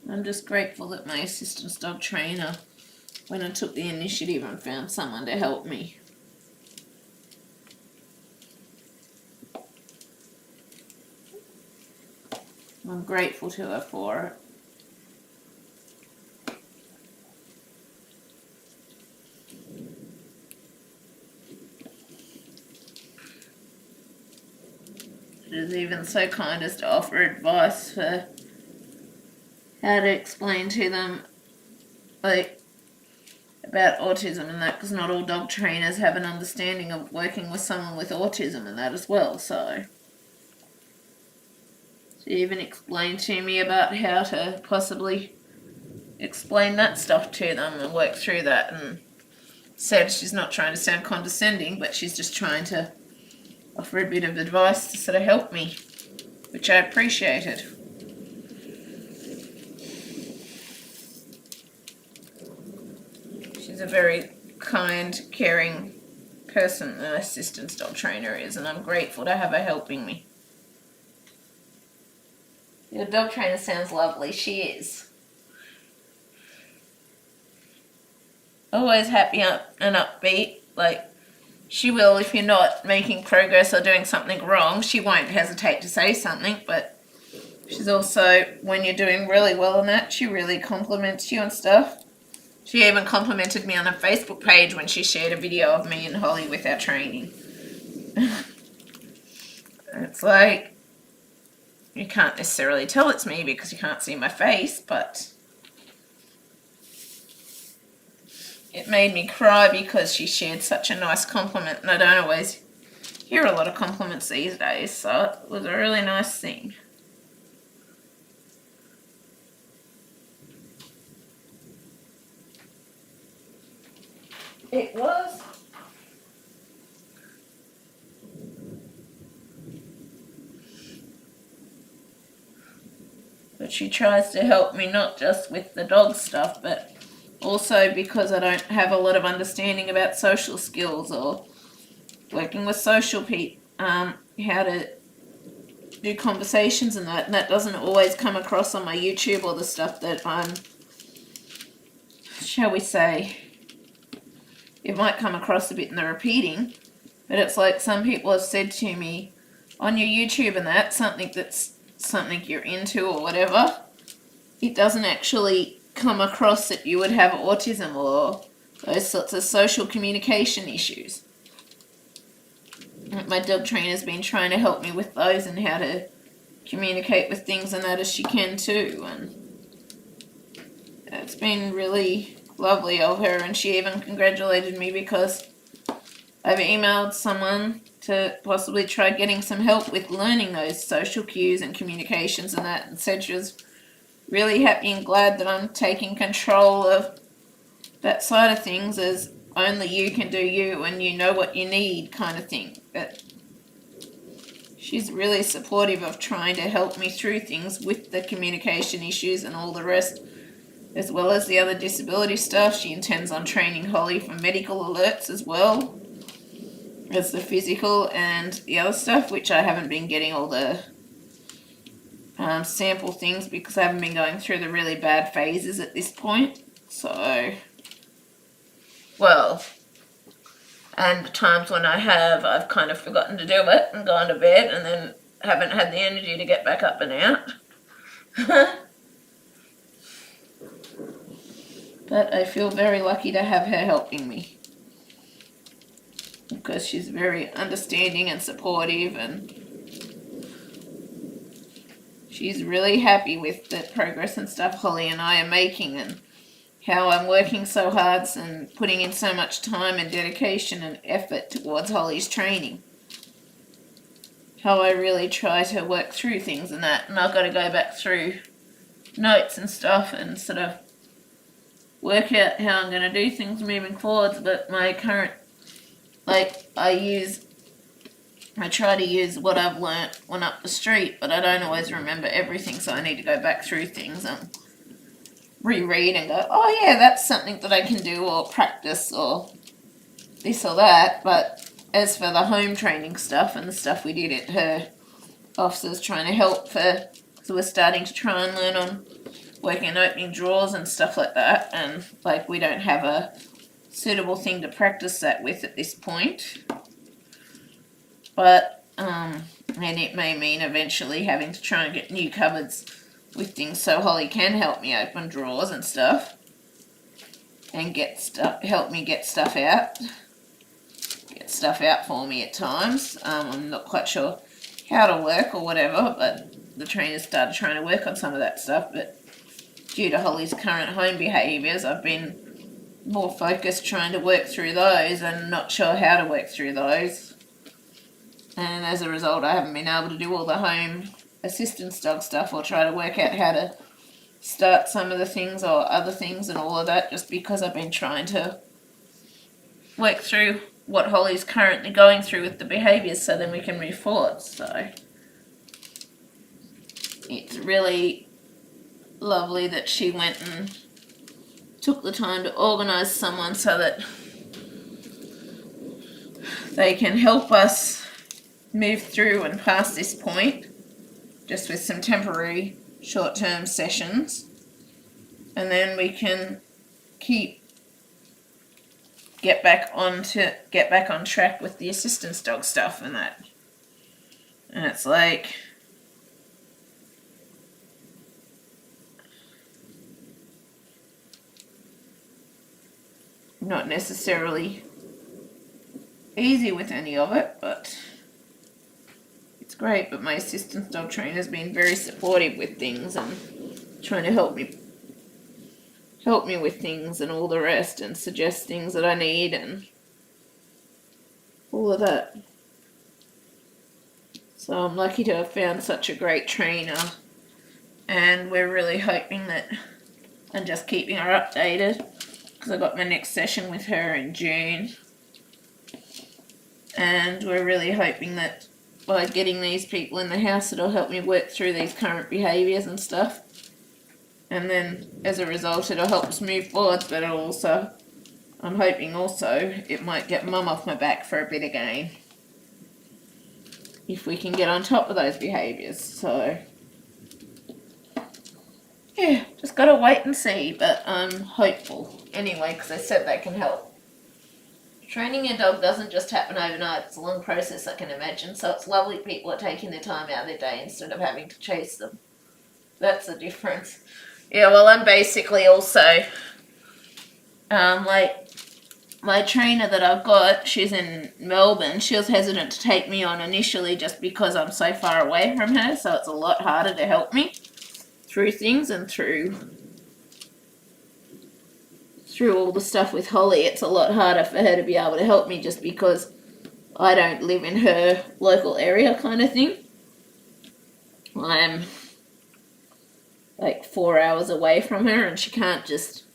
I'm just grateful that my assistant dog trainer went and took the initiative and found someone to help me. I'm grateful to her for it. She was even so kind as to offer advice for how to explain to them, like, about autism and that, because not all dog trainers have an understanding of working with someone with autism and that as well, so. She even explained to me about how to possibly explain that stuff to them and work through that, and said she's not trying to sound condescending, but she's just trying to offer a bit of advice to sort of help me, which I appreciated. She's a very kind, caring person, an assistant dog trainer is, and I'm grateful to have her helping me. Your dog trainer sounds lovely. She is. Always happy and upbeat. Like, she will, if you're not making progress or doing something wrong, she won't hesitate to say something, but she's also, when you're doing really well in that, she really compliments you and stuff. She even complimented me on her Facebook page when she shared a video of me and Holly with our training. It's like, you can't necessarily tell it's me because you can't see my face, but it made me cry because she shared such a nice compliment, and I don't always hear a lot of compliments these days, so it was a really nice thing. It was. But she tries to help me not just with the dog stuff, but also because I don't have a lot of understanding about social skills or working with social people, how to do conversations and that doesn't always come across on my YouTube or the stuff that I'm, shall we say, it might come across a bit in the repeating, but it's like some people have said to me on your YouTube and that's something you're into or whatever, it doesn't actually come across that you would have autism or those sorts of social communication issues. My dog trainer's been trying to help me with those and how to communicate with things and that as she can too, and it's been really lovely of her, and she even congratulated me because I've emailed someone to possibly try getting some help with learning those social cues and communications and that, and said she was really happy and glad that I'm taking control of that side of things, as only you can do you and you know what you need kind of thing. But she's really supportive of trying to help me through things with the communication issues and all the rest, as well as the other disability stuff. She intends on training Holly for medical alerts as well as the physical and the other stuff, which I haven't been getting all the sample things because I haven't been going through the really bad phases at this point. So, well, and the times when I have, I've kind of forgotten to do it and gone to bed and then haven't had the energy to get back up and out. But I feel very lucky to have her helping me, because she's very understanding and supportive, and she's really happy with the progress and stuff Holly and I are making, and how I'm working so hard and putting in so much time and dedication and effort towards Holly's training. How I really try to work through things and that, and I've got to go back through notes and stuff and sort of work out how I'm going to do things moving forwards. But my current, like, I try to use what I've learnt when up the street, but I don't always remember everything, so I need to go back through things and reread and go, oh yeah, that's something that I can do or practice or this or that. But as for the home training stuff and the stuff we did at her offices trying to help her, so we're starting to try and learn on working and opening drawers and stuff like that, and like we don't have a suitable thing to practice that with at this point. But and it may mean eventually having to try and get new cupboards with things so Holly can help me open drawers and stuff and help me get stuff out for me at times. I'm not quite sure how to work or whatever, but the trainers started trying to work on some of that stuff. But due to Holly's current home behaviours, I've been more focused trying to work through those and not sure how to work through those. And as a result, I haven't been able to do all the home assistance dog stuff or try to work out how to start some of the things or other things and all of that, just because I've been trying to work through what Holly's currently going through with the behaviours so then we can move forward. So it's really lovely that she went and took the time to organise someone so that they can help us move through and past this point, just with some temporary short-term sessions, and then we can get back on track with the assistance dog stuff and that. And it's like, not necessarily easy with any of it, but it's great. But my assistance dog trainer has been very supportive with things and trying to help me with things and all the rest, and suggest things that I need and all of that. So I'm lucky to have found such a great trainer, and we're really hoping that, and just keeping her updated, because I got my next session with her in June, and we're really hoping that by getting these people in the house, it'll help me work through these current behaviours and stuff. And then, as a result, it'll help us move forwards, but it'll also, I'm hoping also, it might get Mum off my back for a bit again, if we can get on top of those behaviours. So, yeah, just gotta wait and see, but I'm hopeful anyway, because I said they can help. Training a dog doesn't just happen overnight. It's a long process, I can imagine, so it's lovely people are taking their time out of their day instead of having to chase them. That's the difference. Yeah, well, I'm basically also, like, my trainer that I've got, she's in Melbourne. She was hesitant to take me on initially just because I'm so far away from her, so it's a lot harder to help me through things and through all the stuff with Holly. It's a lot harder for her to be able to help me just because I don't live in her local area kind of thing. I'm like 4 hours away from her, and she can't just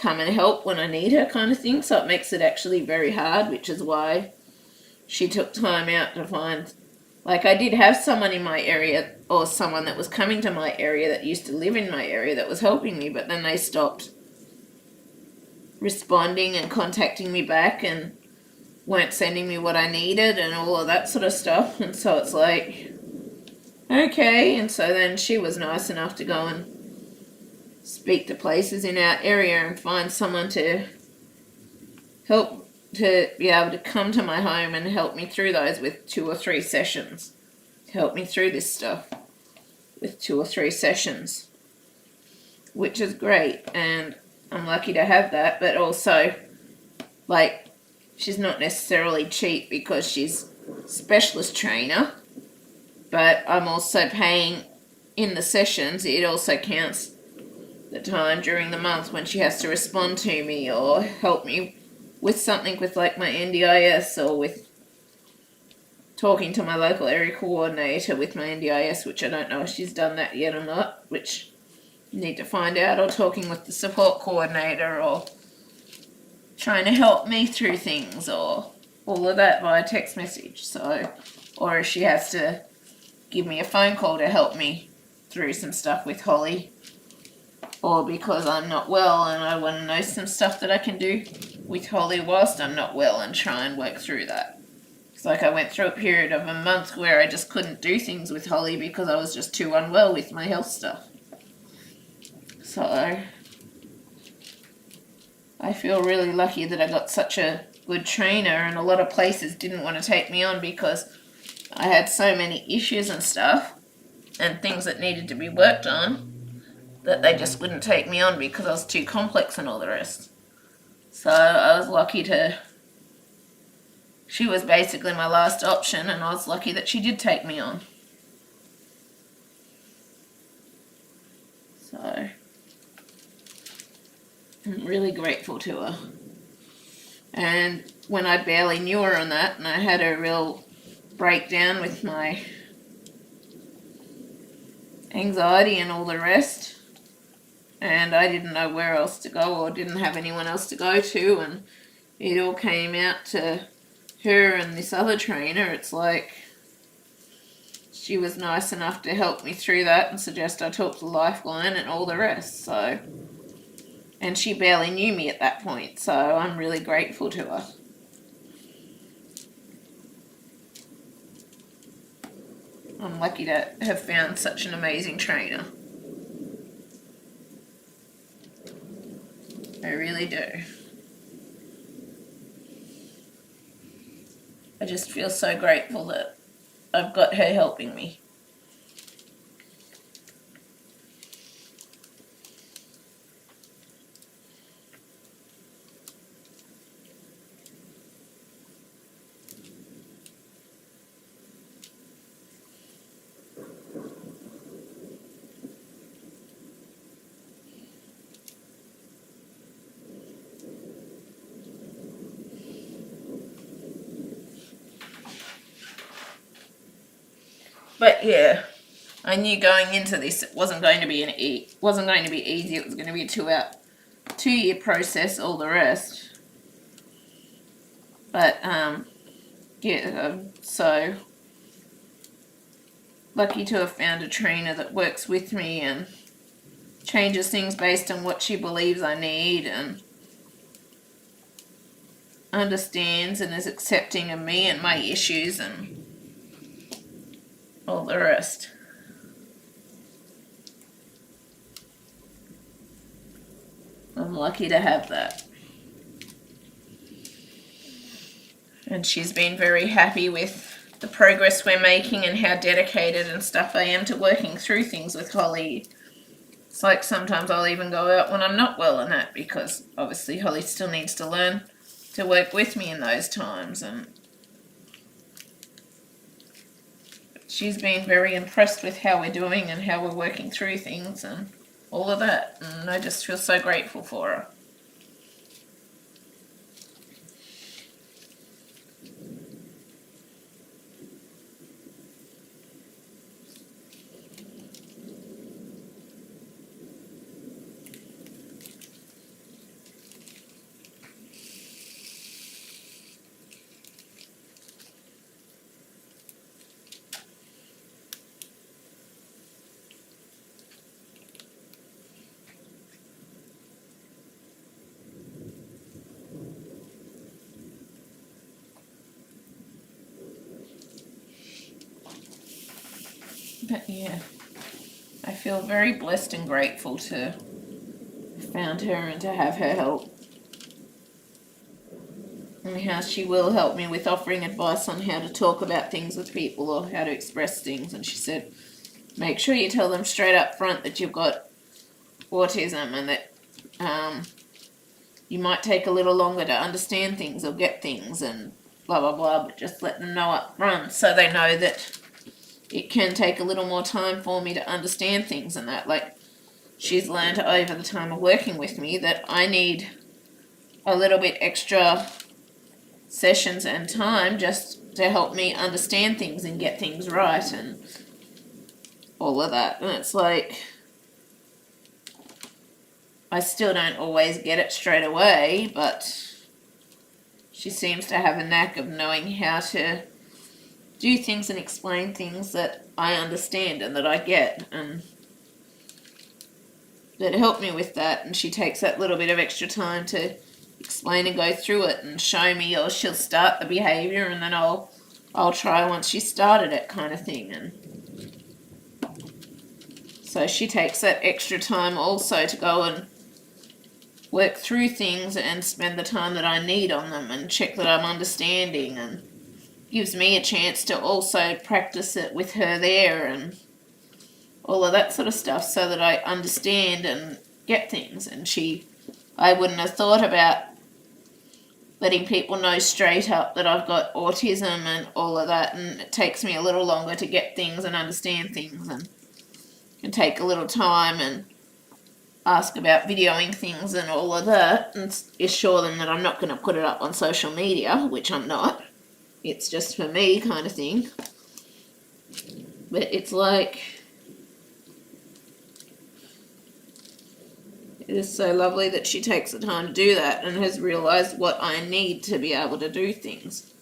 come and help when I need her kind of thing, so it makes it actually very hard, which is why she took time out to find, like, I did have someone in my area, or someone that was coming to my area that used to live in my area that was helping me, but then they stopped responding and contacting me back and weren't sending me what I needed and all of that sort of stuff. And so it's like, okay. And so then she was nice enough to go and speak to places in our area and find someone to help, to be able to come to my home and help me through those with 2 or 3 sessions. Help me through this stuff with 2 or 3 sessions, which is great. And I'm lucky to have that, but also, like, she's not necessarily cheap because she's specialist trainer, but I'm also paying in the sessions. It also counts the time during the month when she has to respond to me or help me with something with, like, my NDIS, or with talking to my local area coordinator with my NDIS, which I don't know if she's done that yet or not, which I need to find out, or talking with the support coordinator, or trying to help me through things, or all of that via text message. So, or if she has to give me a phone call to help me through some stuff with Holly, or because I'm not well and I want to know some stuff that I can do with Holly whilst I'm not well and try and work through that. It's like I went through a period of a month where I just couldn't do things with Holly because I was just too unwell with my health stuff. So I feel really lucky that I got such a good trainer, and a lot of places didn't want to take me on because I had so many issues and stuff and things that needed to be worked on that they just wouldn't take me on because I was too complex and all the rest. So I was lucky to, she was basically my last option, and I was lucky that she did take me on. So I'm really grateful to her. And when I barely knew her on that, and I had a real breakdown with my anxiety and all the rest, and I didn't know where else to go or didn't have anyone else to go to, and it all came out to her and this other trainer. It's like she was nice enough to help me through that and suggest I talk to Lifeline and all the rest. So, and she barely knew me at that point, so I'm really grateful to her. I'm lucky to have found such an amazing trainer. I really do. I just feel so grateful that I've got her helping me. But yeah, I knew going into this it wasn't going to be easy. It was going to be a 2-year process, all the rest. But yeah, so lucky to have found a trainer that works with me and changes things based on what she believes I need and understands and is accepting of me and my issues and all the rest. I'm lucky to have that. And she's been very happy with the progress we're making and how dedicated and stuff I am to working through things with Holly. It's like sometimes I'll even go out when I'm not well and that, because obviously Holly still needs to learn to work with me in those times, and she's been very impressed with how we're doing and how we're working through things and all of that, and I just feel so grateful for her. But yeah, I feel very blessed and grateful to have found her and to have her help. And how she will help me with offering advice on how to talk about things with people or how to express things. And she said, make sure you tell them straight up front that you've got autism and that you might take a little longer to understand things or get things and blah blah blah, but just let them know up front so they know that it can take a little more time for me to understand things. And that, like, she's learned over the time of working with me that I need a little bit extra sessions and time just to help me understand things and get things right and all of that. And it's like, I still don't always get it straight away, but she seems to have a knack of knowing how to do things and explain things that I understand and that I get, and that help me with that. And she takes that little bit of extra time to explain and go through it and show me, or she'll start the behavior and then I'll try once she started it, kind of thing. And so she takes that extra time also to go and work through things and spend the time that I need on them and check that I'm understanding, and gives me a chance to also practice it with her there and all of that sort of stuff so that I understand and get things. And I wouldn't have thought about letting people know straight up that I've got autism and all of that, and it takes me a little longer to get things and understand things, and can take a little time and ask about videoing things and all of that, and assure them that I'm not going to put it up on social media, which I'm not. It's just for me, kind of thing. But it's like, it is so lovely that she takes the time to do that and has realised what I need to be able to do things.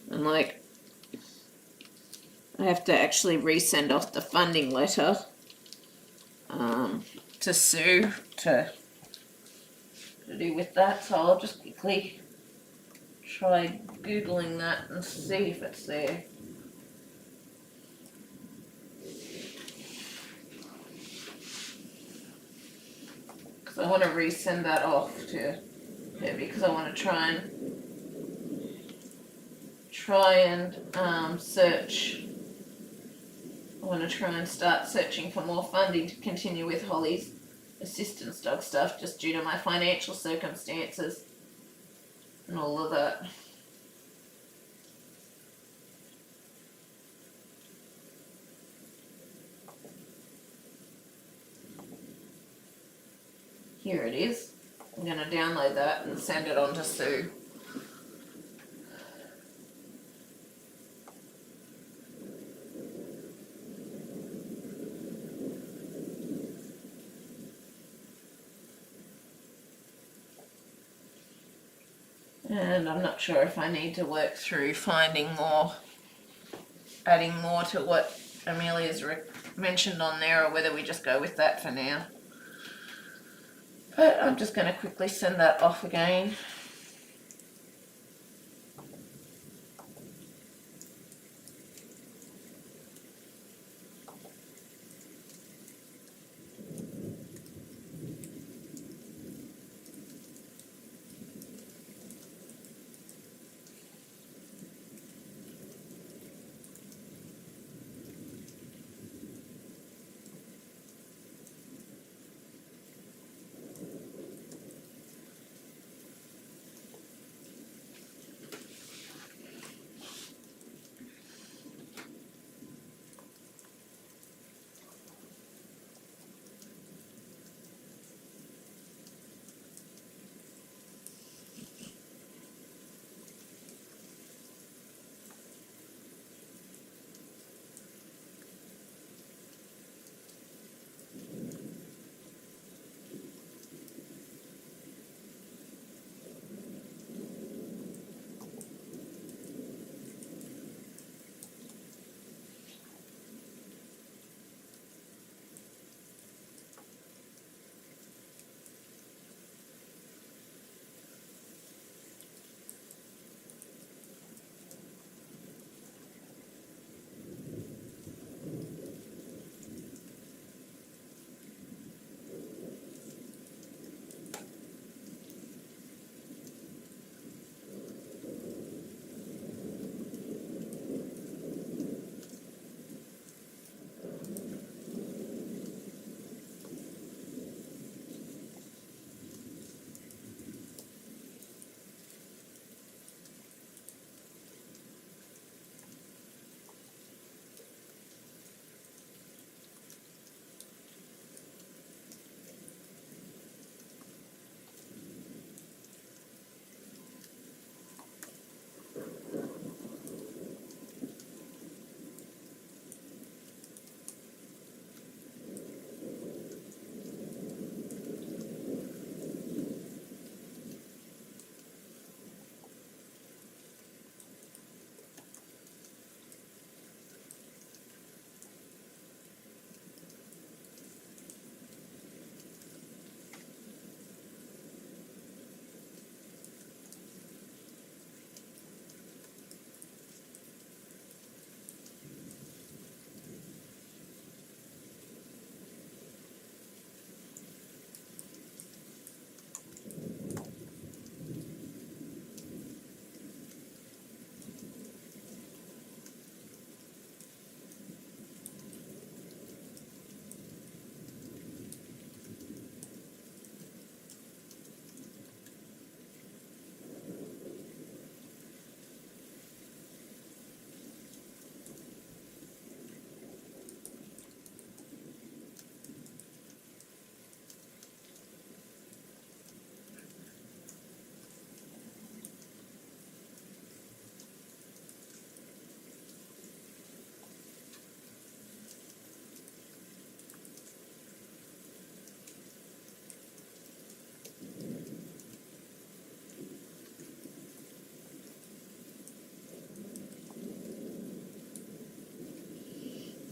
And like, I have to actually resend off the funding letter to Sue to do with that, so I'll just quickly try Googling that and see if it's there. Because I want to resend that off to her, because I want to try and search. I want to try and start searching for more funding to continue with Holly's assistance dog stuff, just due to my financial circumstances and all of that. Here it is. I'm going to download that and send it on to Sue. And I'm not sure if I need to work through finding more, adding more to what Amelia's mentioned on there, or whether we just go with that for now. But I'm just going to quickly send that off again.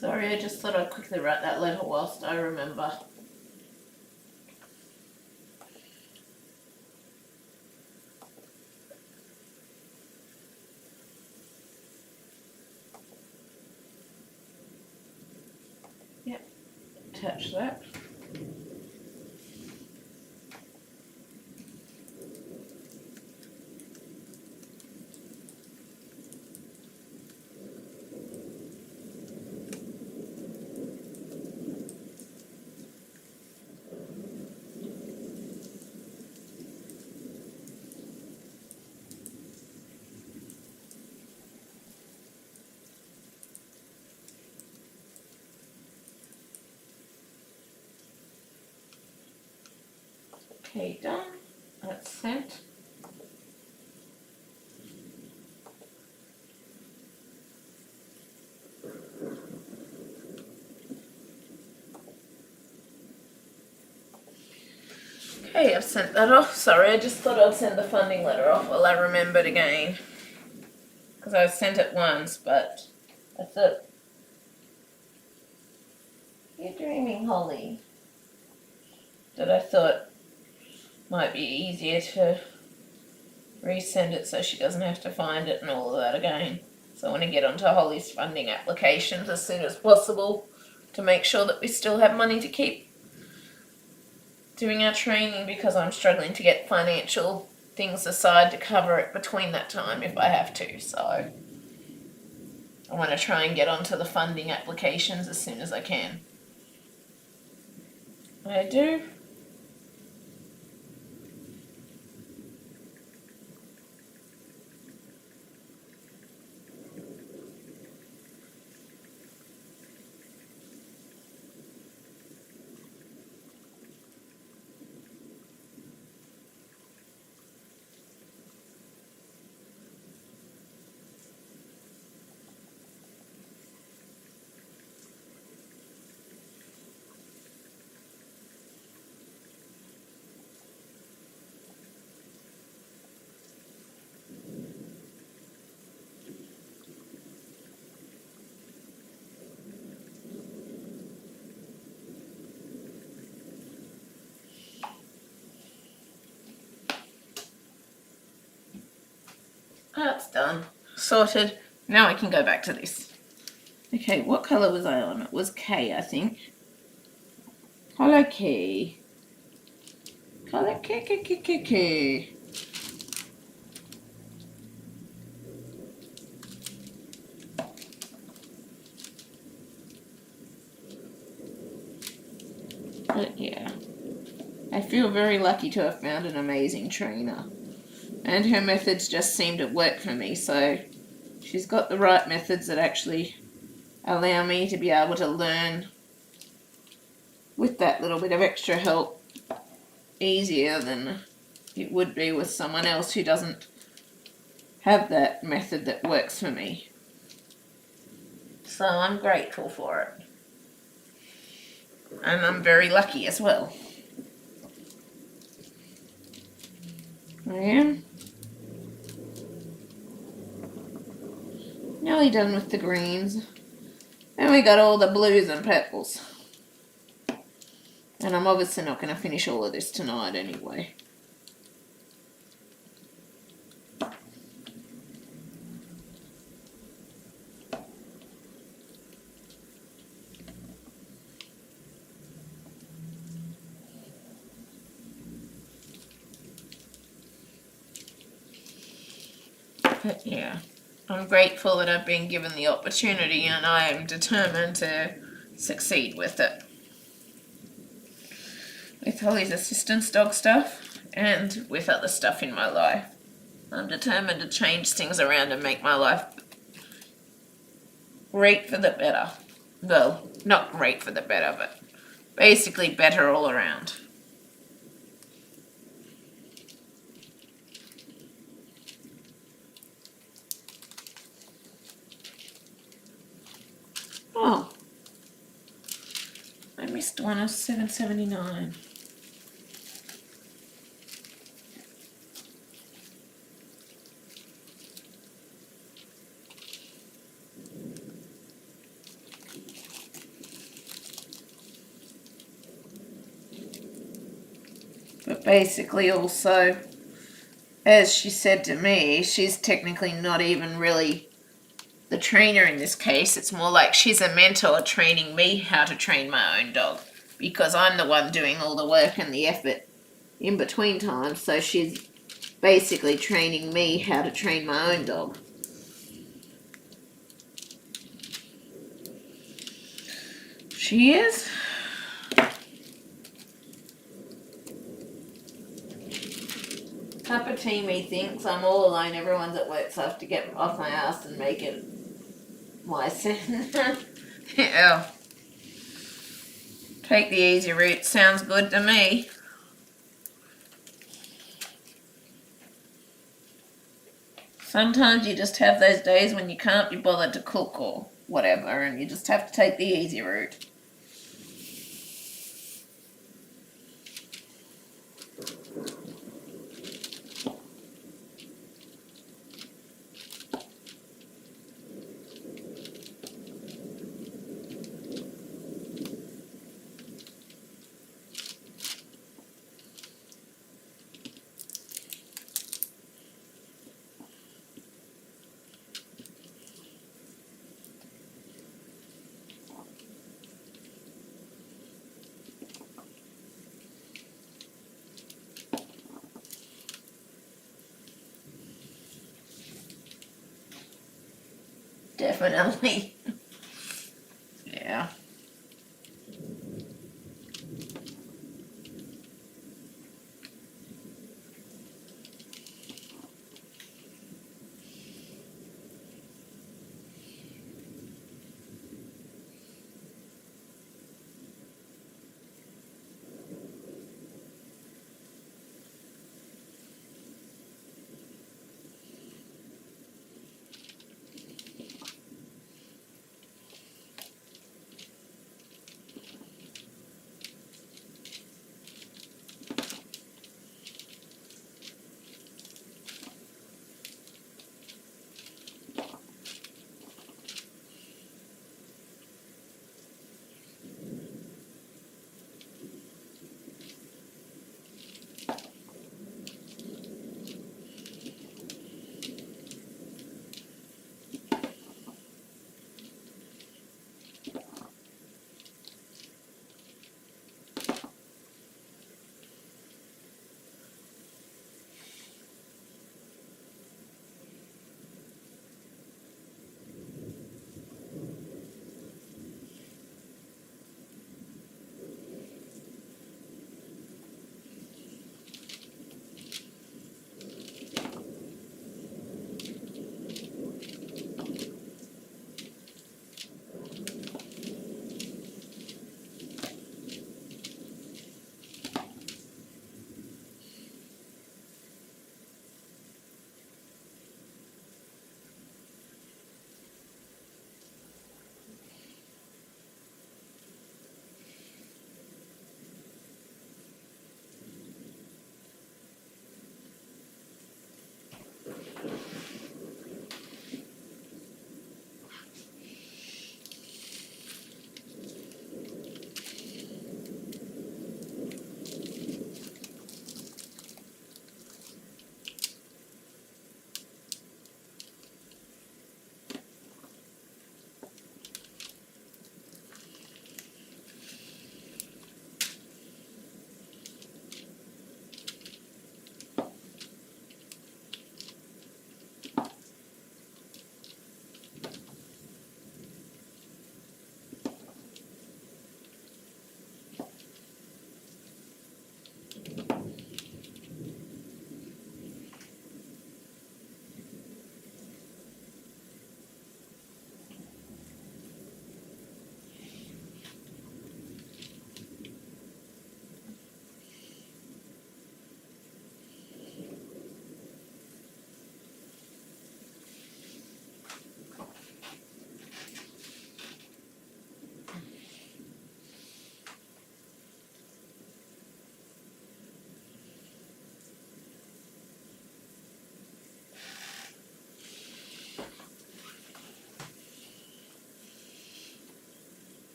Sorry, I just thought I'd quickly write that letter whilst I remember. Yep, attach that. Okay, done. That's sent. Okay, I've sent that off. Sorry, I just thought I'd send the funding letter off while I remembered again. Because I sent it once, but I thought... You're dreaming, Holly. That I thought might be easier to resend it so she doesn't have to find it and all of that again. So I want to get onto Holly's funding applications as soon as possible to make sure that we still have money to keep doing our training, because I'm struggling to get financial things aside to cover it between that time if I have to. So I want to try and get onto the funding applications as soon as I can. I do. That's done. Sorted. Now I can go back to this. Okay, what colour was I on? It was K, I think. Colour K. Colour K. But yeah, I feel very lucky to have found an amazing trainer. And her methods just seem to work for me, so she's got the right methods that actually allow me to be able to learn with that little bit of extra help easier than it would be with someone else who doesn't have that method that works for me. So I'm grateful for it. And I'm very lucky as well. I am. Nearly done with the greens. Then we got all the blues and purples. And I'm obviously not going to finish all of this tonight anyway. But yeah, I'm grateful that I've been given the opportunity, and I am determined to succeed with it. With Holly's assistance dog stuff and with other stuff in my life. I'm determined to change things around and make my life great for the better. Well, not great for the better, but basically better all around. Oh, I missed one of 779. But basically also, as she said to me, she's technically not even really the trainer in this case. It's more like she's a mentor training me how to train my own dog, because I'm the one doing all the work and the effort in between times. So she's basically training me how to train my own dog. She is. Cup of tea me thinks I'm all alone, everyone's at work, so I have to get off my ass and make it my sin. Yeah. Take the easy route, sounds good to me. Sometimes you just have those days when you can't be bothered to cook or whatever, and you just have to take the easy route. Definitely. Yeah.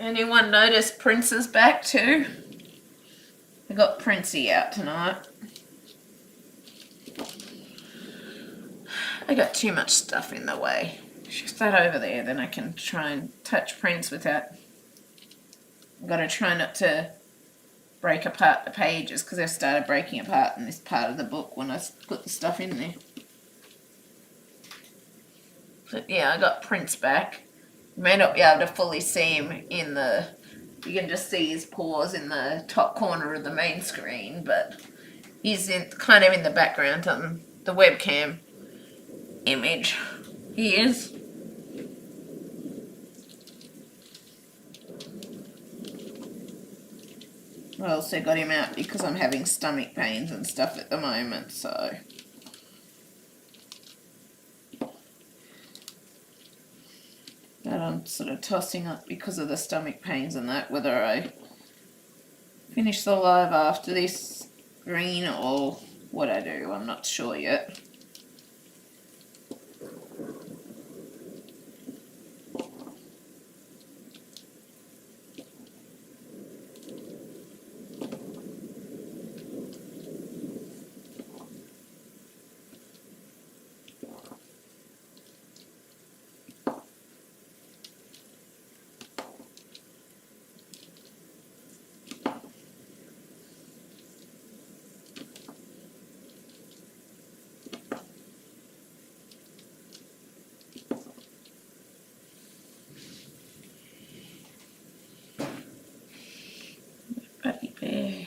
Anyone notice Prince is back too? got Princey out tonight. I got too much stuff in the way. Shift that over there, then I can try and touch Prince without... I've got to try not to break apart the pages because I've started breaking apart in this part of the book when I put the stuff in there. But yeah, I got Prince back. You may not be able to fully see him in the... You can just see his paws in the top corner of the main screen, but he's kind of in the background on the webcam image. He is. I also got him out because I'm having stomach pains and stuff at the moment, so... But I'm sort of tossing up because of the stomach pains and that, whether I finish the live after this green or what I do, I'm not sure yet. Buddy bear.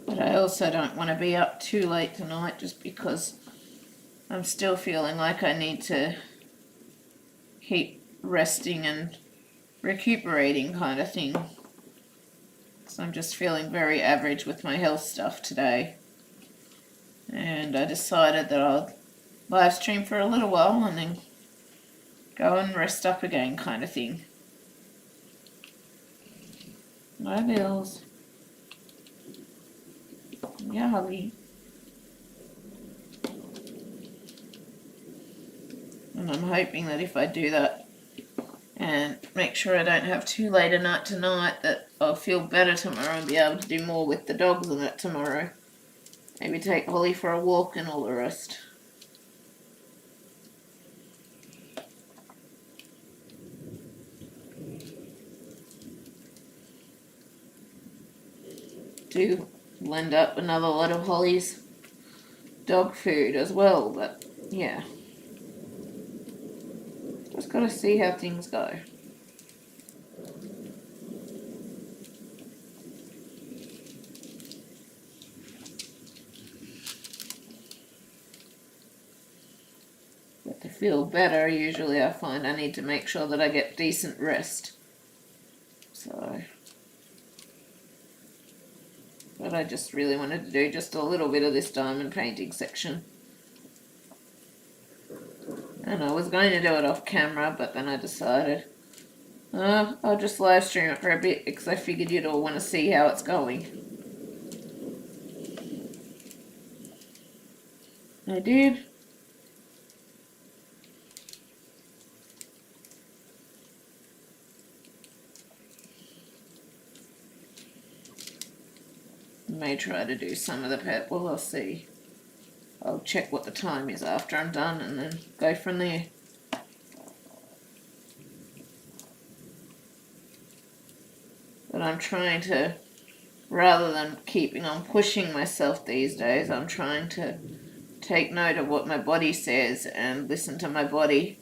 But I also don't want to be up too late tonight just because I'm still feeling like I need to keep resting and recuperating kind of thing. So I'm just feeling very average with my health stuff today. And I decided that I'll live stream for a little while and then go and rest up again kind of thing. My bills. Yeah, Holly. And I'm hoping that if I do that and make sure I don't have too late a night tonight, that I'll feel better tomorrow and be able to do more with the dogs and that tomorrow. Maybe take Holly for a walk and all the rest. Do blend up another lot of Holly's dog food as well, but yeah. Just gotta see how things go. But to feel better, usually I find I need to make sure that I get decent rest. So... But I just really wanted to do just a little bit of this diamond painting section. And I was going to do it off camera, but then I decided I'll just live stream it for a bit because I figured you'd all want to see how it's going. I did. May try to do some of the purple, I'll see. I'll check what the time is after I'm done and then go from there. But I'm trying to, rather than keeping on pushing myself these days, I'm trying to take note of what my body says and listen to my body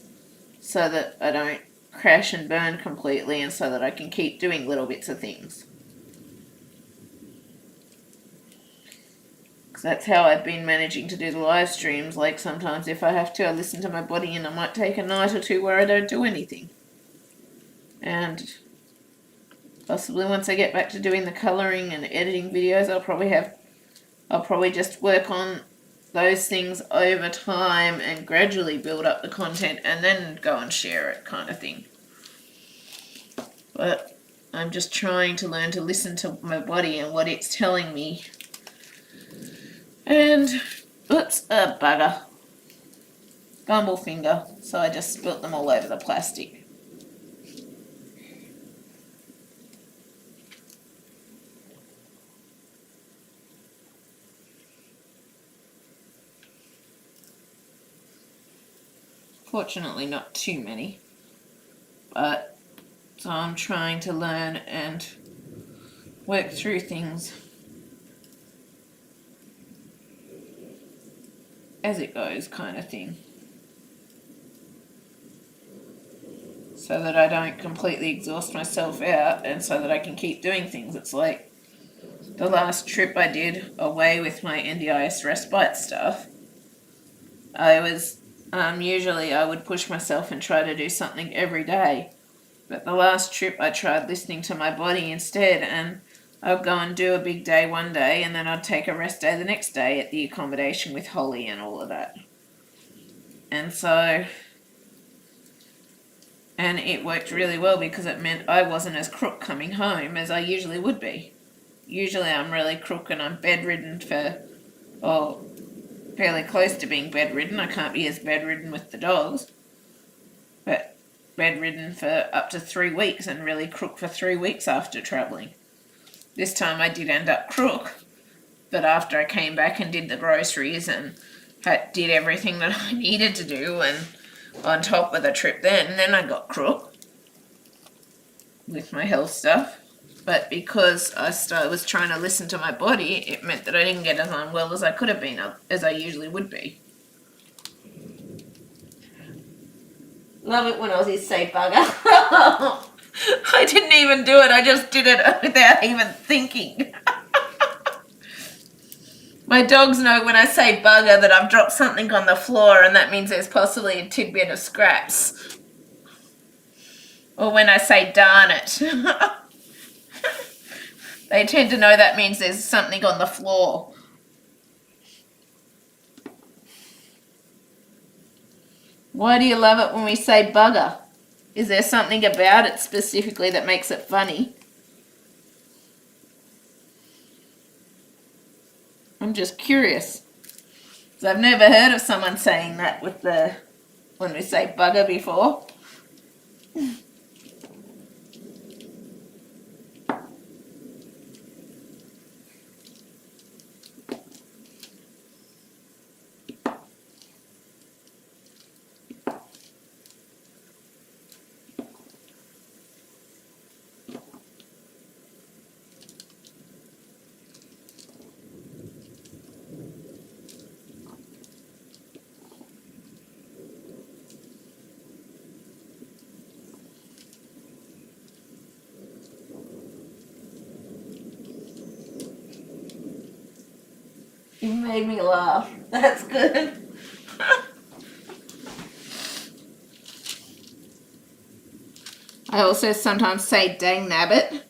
so that I don't crash and burn completely and so that I can keep doing little bits of things. That's how I've been managing to do the live streams. Like sometimes if I have to, I listen to my body and I might take a night or two where I don't do anything. And possibly once I get back to doing the colouring and editing videos, I'll probably just work on those things over time and gradually build up the content and then go and share it kind of thing. But I'm just trying to learn to listen to my body and what it's telling me. And, oops, a bugger. Gumble finger. So I just spilt them all over the plastic. Fortunately not too many. But, so I'm trying to learn and work through things as it goes, kind of thing. So that I don't completely exhaust myself out and so that I can keep doing things. It's like the last trip I did away with my NDIS respite stuff. I was, usually I would push myself and try to do something every day. But the last trip I tried listening to my body instead, and I'd go and do a big day one day and then I'd take a rest day the next day at the accommodation with Holly and all of that. And so, and it worked really well because it meant I wasn't as crook coming home as I usually would be. Usually I'm really crook and I'm bedridden for, or fairly close to being bedridden. I can't be as bedridden with the dogs, but bedridden for up to 3 weeks and really crook for 3 weeks after travelling. This time I did end up crook, but after I came back and did the groceries and did everything that I needed to do and on top of the trip then I got crook with my health stuff. But because I was trying to listen to my body, it meant that I didn't get as unwell as I could have been, as I usually would be. Love it when Aussies say bugger. I didn't even do it. I just did it without even thinking. My dogs know when I say bugger that I've dropped something on the floor and that means there's possibly a tidbit of scraps. Or when I say darn it. They tend to know that means there's something on the floor. Why do you love it when we say bugger? Is there something about it specifically that makes it funny? I'm just curious. 'Cause I've never heard of someone saying that with when we say bugger before. You made me laugh. That's good. I also sometimes say dang nabbit.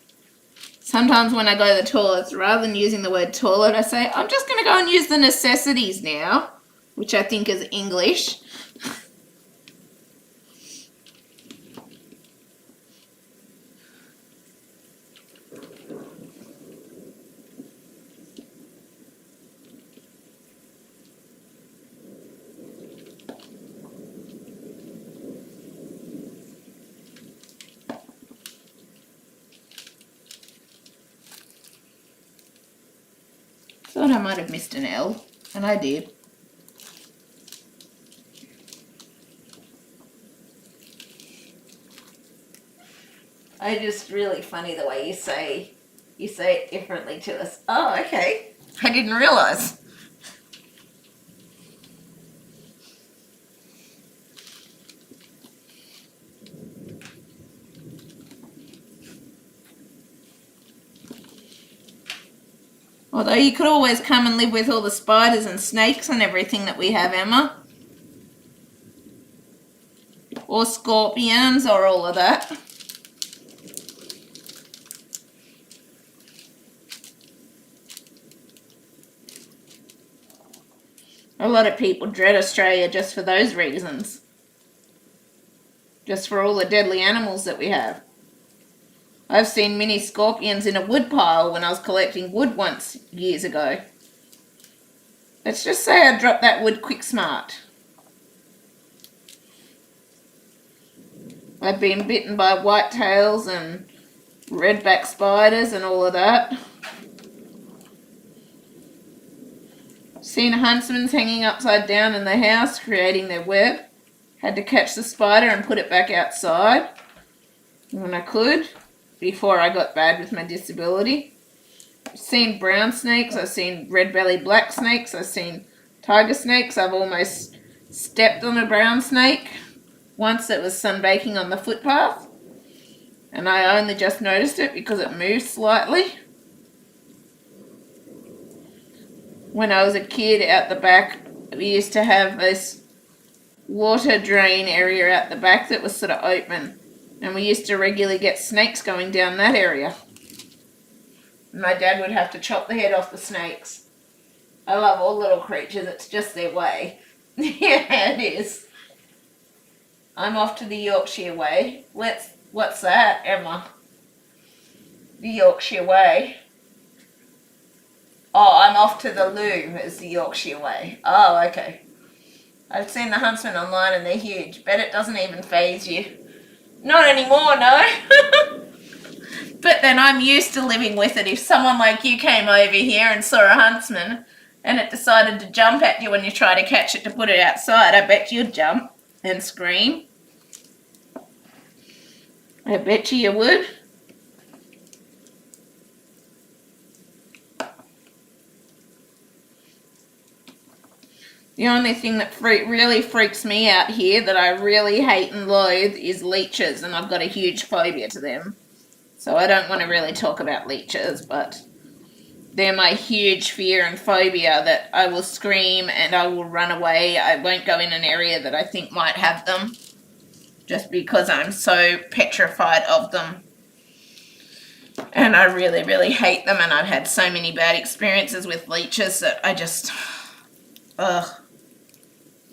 Sometimes when I go to the toilets, rather than using the word toilet, I say, I'm just going to go and use the necessities now, which I think is English. Thought I might have missed an L, and I did. It's just really funny the way you say it differently to us. Oh, okay. I didn't realise. Although you could always come and live with all the spiders and snakes and everything that we have, Emma. Or scorpions or all of that. A lot of people dread Australia just for those reasons. Just for all the deadly animals that we have. I've seen mini scorpions in a wood pile when I was collecting wood once years ago. Let's just say I dropped that wood quick smart. I've been bitten by whitetails and redback spiders and all of that. Seen huntsmen hanging upside down in the house creating their web. Had to catch the spider and put it back outside when I could, before I got bad with my disability. I've seen brown snakes, I've seen red-bellied black snakes, I've seen tiger snakes. I've almost stepped on a brown snake once. It was sunbaking on the footpath, and I only just noticed it because it moved slightly. When I was a kid, out the back, we used to have this water drain area out the back that was sort of open, and we used to regularly get snakes going down that area. My dad would have to chop the head off the snakes. I love all little creatures, it's just their way. Yeah, it is. I'm off to the Yorkshire way. What's that, Emma? The Yorkshire way. Oh, I'm off to the loo is the Yorkshire way. Oh, okay. I've seen the huntsmen online and they're huge. Bet it doesn't even faze you. Not anymore, no. But then I'm used to living with it. If someone like you came over here and saw a huntsman and it decided to jump at you when you try to catch it to put it outside, I bet you'd jump and scream. I bet you would. The only thing that really freaks me out here that I really hate and loathe is leeches, and I've got a huge phobia to them. So I don't want to really talk about leeches, but they're my huge fear and phobia that I will scream and I will run away. I won't go in an area that I think might have them, just because I'm so petrified of them. And I really, really hate them, and I've had so many bad experiences with leeches that I just... ugh.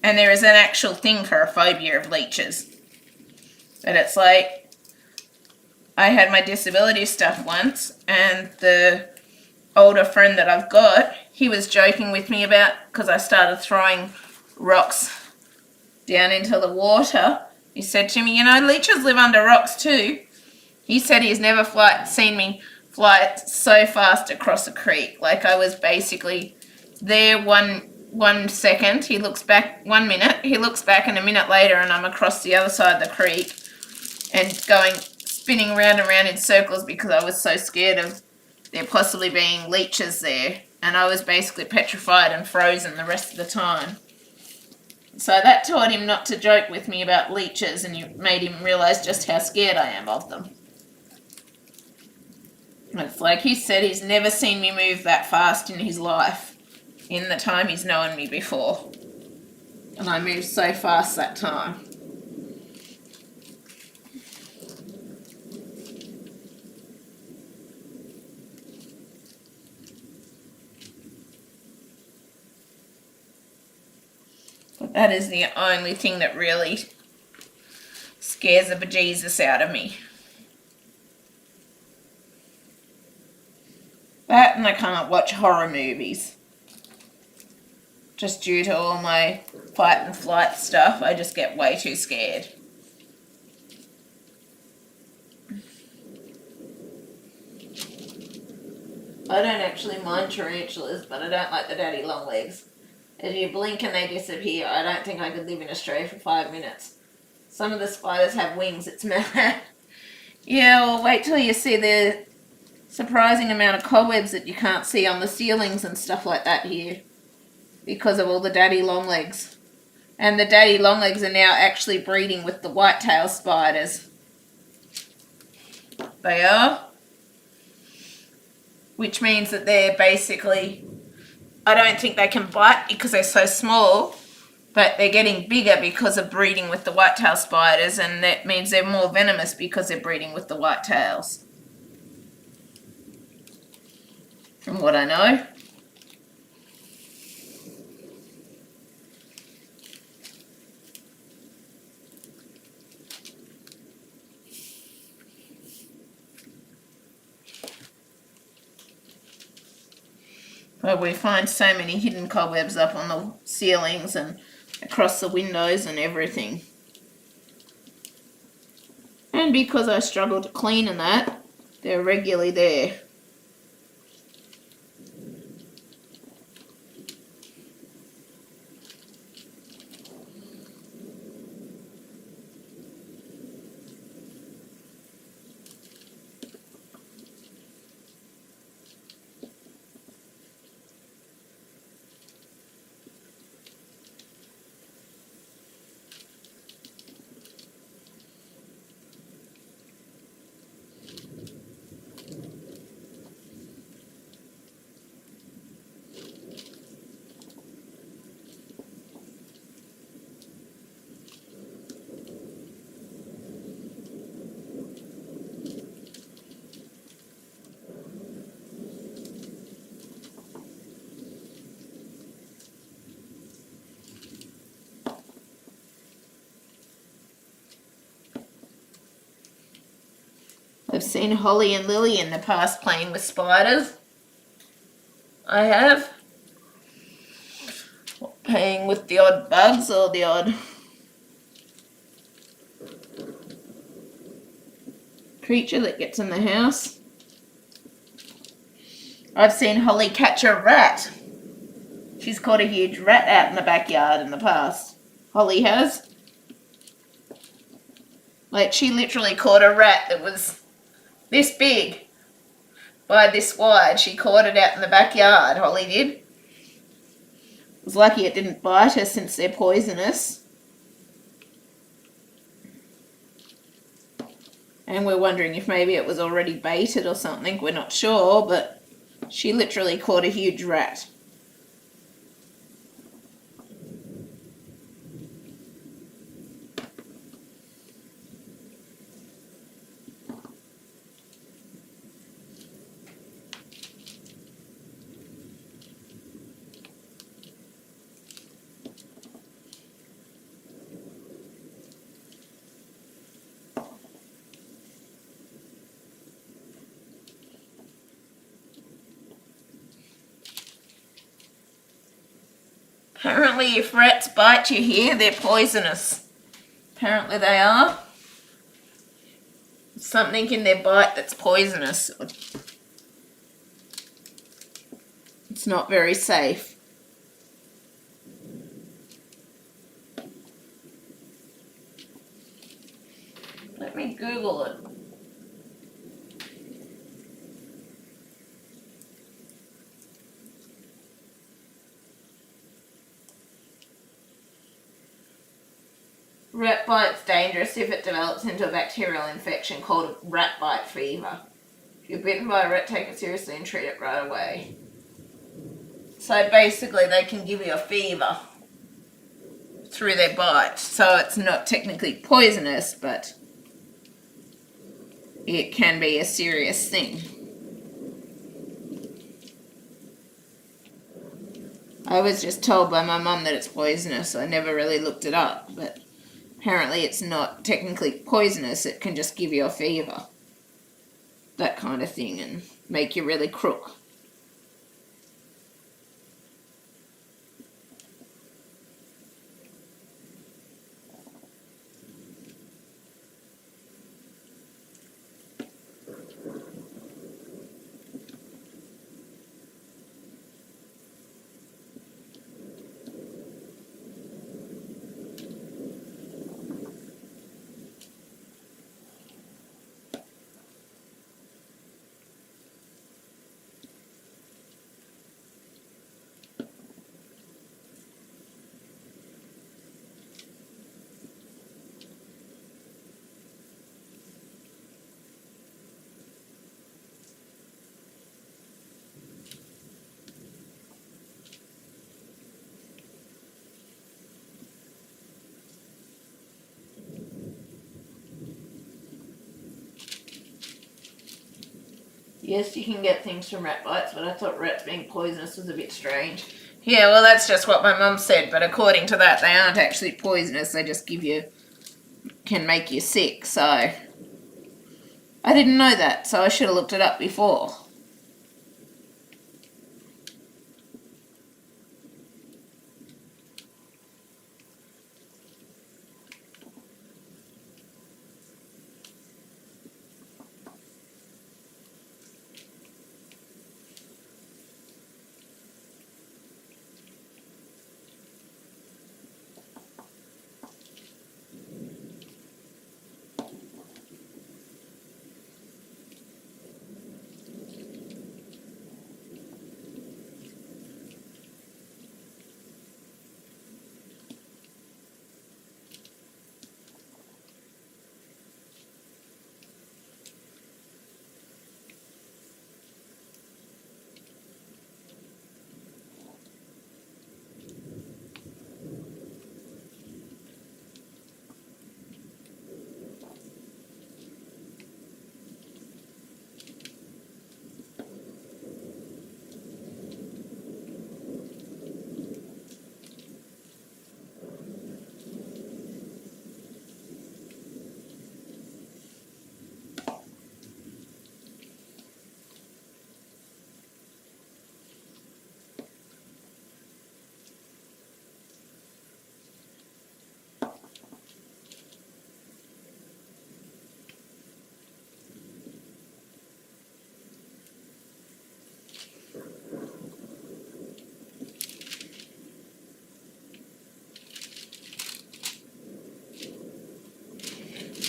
And there is an actual thing for a phobia of leeches. But it's like, I had my disability stuff once, and the older friend that I've got, he was joking with me about, because I started throwing rocks down into the water. He said to me, you know, leeches live under rocks too. He said he's never seen me fly so fast across a creek. Like, I was basically there one second, he looks back 1 minute, he looks back, and a minute later and I'm across the other side of the creek and spinning round and round in circles because I was so scared of there possibly being leeches there, and I was basically petrified and frozen the rest of the time. So that taught him not to joke with me about leeches, and it made him realise just how scared I am of them. It's like he said he's never seen me move that fast in his life, in the time he's known me before. And I moved so fast that time. But that is the only thing that really scares the bejesus out of me. That, and I can't watch horror movies. Just due to all my fight and flight stuff, I just get way too scared. I don't actually mind tarantulas, but I don't like the daddy long legs. As you blink and they disappear, I don't think I could live in Australia for 5 minutes. Some of the spiders have wings, it's mad. Yeah, well, wait till you see the surprising amount of cobwebs that you can't see on the ceilings and stuff like that here, because of all the daddy long legs. And the daddy long legs are now actually breeding with the whitetail spiders. They are. Which means that they're basically, I don't think they can bite because they're so small, but they're getting bigger because of breeding with the whitetail spiders, and that means they're more venomous because they're breeding with the whitetails. From what I know. Well, we find so many hidden cobwebs up on the ceilings and across the windows and everything. And because I struggle to clean and that, they're regularly there. I've seen Holly and Lily in the past playing with spiders. I have. Playing with the odd bugs or the odd creature that gets in the house. I've seen Holly catch a rat. She's caught a huge rat out in the backyard in the past. Holly has. Like, she literally caught a rat that was this big by this wide. She caught it out in the backyard, Holly did. Was lucky it didn't bite her since they're poisonous. And we're wondering if maybe it was already baited or something. We're not sure, but she literally caught a huge rat. Apparently if rats bite you here, they're poisonous. Apparently they are. Something in their bite that's poisonous. It's not very safe. Let me Google it. Rat bite's dangerous if it develops into a bacterial infection called rat bite fever. If you're bitten by a rat, take it seriously and treat it right away. So basically they can give you a fever through their bite. So it's not technically poisonous, but it can be a serious thing. I was just told by my mum that it's poisonous. I never really looked it up, but apparently it's not technically poisonous. It can just give you a fever. That kind of thing, and make you really crook. Yes, you can get things from rat bites, but I thought rats being poisonous was a bit strange. Yeah, well, that's just what my mum said, but according to that, they aren't actually poisonous. They just can make you sick, so I didn't know that, so I should have looked it up before.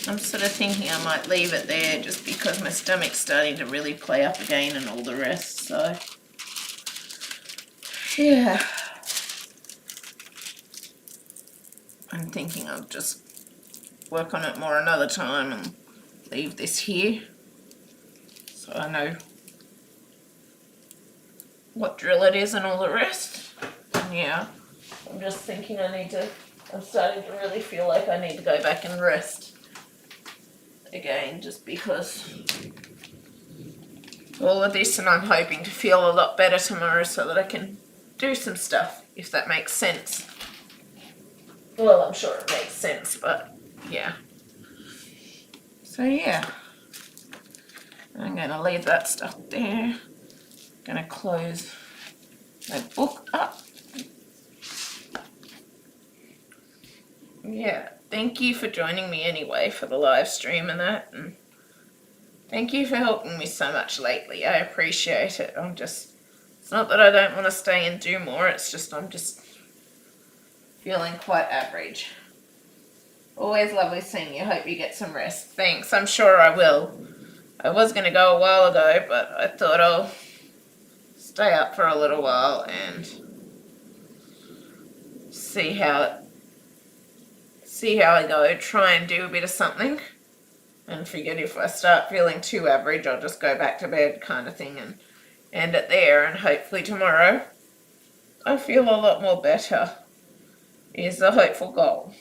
I'm sort of thinking I might leave it there just because my stomach's starting to really play up again and all the rest, so yeah. I'm thinking I'll just work on it more another time and leave this here so I know what drill it is and all the rest. And yeah, I'm just thinking I'm starting to really feel like I need to go back and rest again just because all of this, and I'm hoping to feel a lot better tomorrow so that I can do some stuff, if that makes sense. Well, I'm sure it makes sense, but yeah. So yeah, I'm going to leave that stuff there. Going to close my book up. Yeah, thank you for joining me anyway for the live stream and that, and thank you for helping me so much lately. I appreciate it. It's not that I don't want to stay and do more, it's just I'm just feeling quite average. Always lovely seeing you. Hope you get some rest. Thanks, I'm sure I will. I was going to go a while ago, but I thought I'll stay up for a little while and see how I go. Try and do a bit of something, and figured if I start feeling too average, I'll just go back to bed kind of thing and end it there, and hopefully tomorrow I feel a lot more better is the hopeful goal.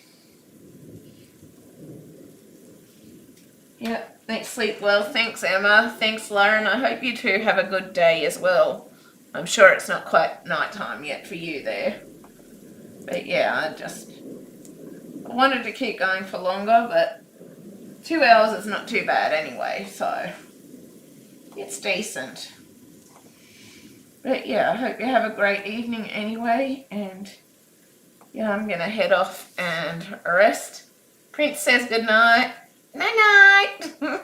Yeah, thanks, sleep well. Thanks, Emma. Thanks, Lauren. I hope you two have a good day as well. I'm sure it's not quite night time yet for you there. But yeah, I wanted to keep going for longer, but 2 hours is not too bad anyway, so it's decent. But yeah, I hope you have a great evening anyway, and yeah, I'm gonna head off and rest. Prince says good night. Night night.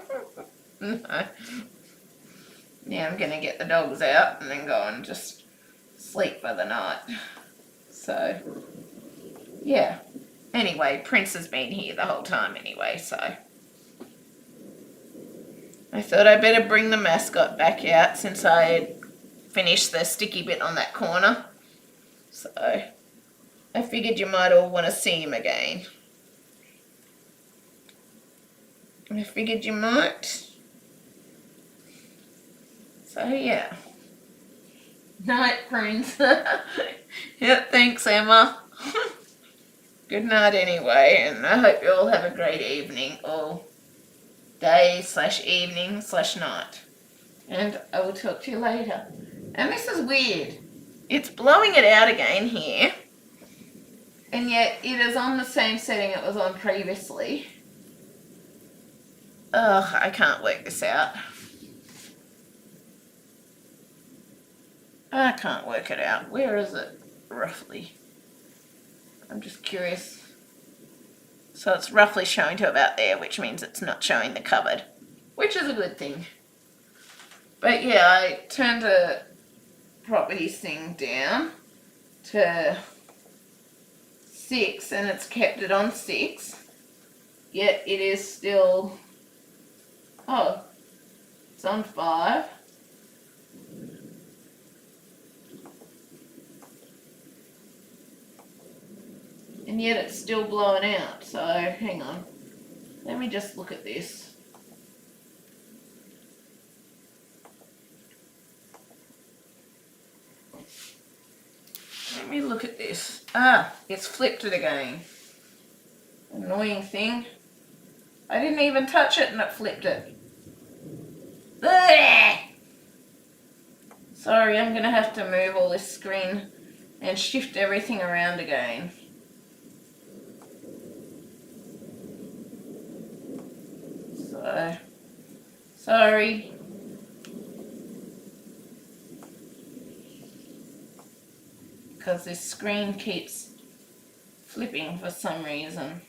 No. Yeah, I'm gonna get the dogs out and then go and just sleep for the night. So yeah. Anyway, Prince has been here the whole time anyway, so I thought I'd better bring the mascot back out since I had finished the sticky bit on that corner. So I figured you might all want to see him again. I figured you might. So yeah. Night, Prince. Yeah, thanks, Emma. Good night anyway, and I hope you all have a great evening, or day / evening / night. And I will talk to you later. And this is weird. It's blowing it out again here, and yet it is on the same setting it was on previously. Ugh, I can't work this out. I can't work it out. Where is it, roughly? I'm just curious. So it's roughly showing to about there, which means it's not showing the cupboard, which is a good thing. But yeah, I turned the properties thing down to 6, and it's kept it on 6. Yet it is still, oh, it's on 5. And yet it's still blowing out, so hang on. Let me just look at this. Let me look at this. Ah, it's flipped it again. Annoying thing. I didn't even touch it and it flipped it. Ugh! Sorry, I'm going to have to move all this screen and shift everything around again. So, sorry. Because this screen keeps flipping for some reason.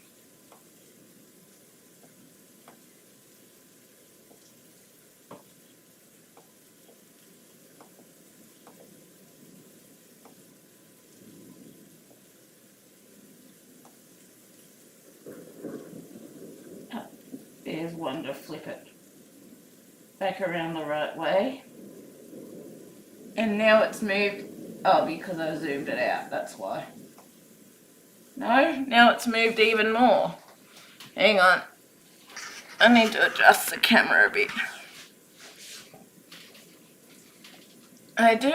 here's one to flip it back around the right way. And now it's moved. Oh, because I zoomed it out, that's why. No, now it's moved even more. Hang on. I need to adjust the camera a bit. I do.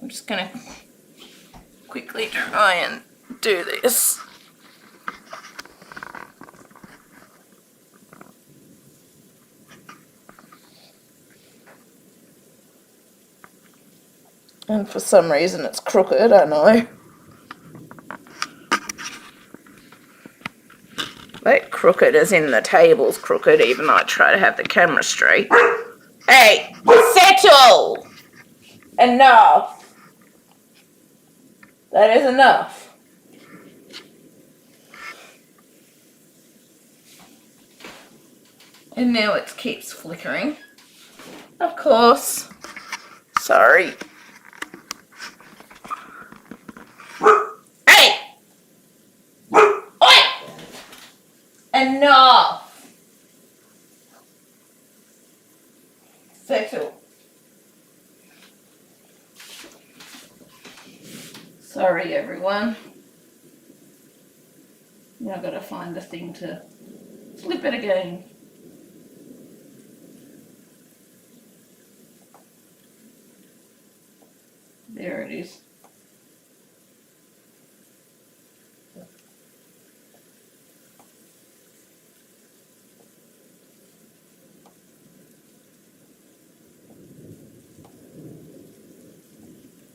I'm just going to quickly try and do this. And for some reason it's crooked, I know. That crooked as in the table's crooked, even though I try to have the camera straight. Hey, settle! Enough! That is enough. And now it keeps flickering. Of course. Sorry. Hey! Oi! Enough! Settle. Sorry, everyone. Now I've got to find the thing to flip it again. There it is.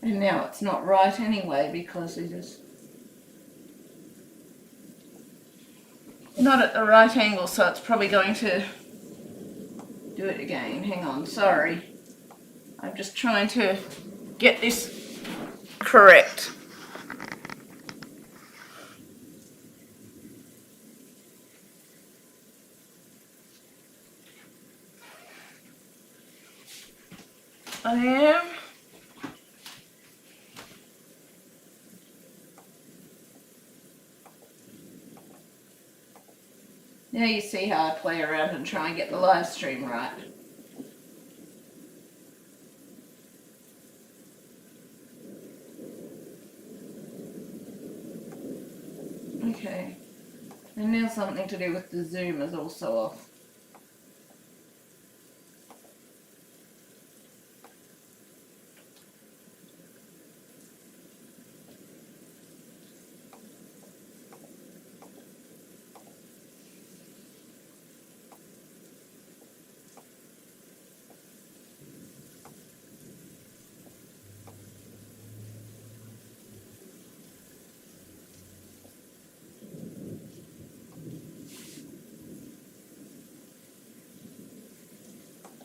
And now it's not right anyway because it is not at the right angle, so it's probably going to do it again. Hang on, sorry. I'm just trying to get this correct. I am. Now you see how I play around and try and get the live stream right. Okay. And now something to do with the zoom is also off.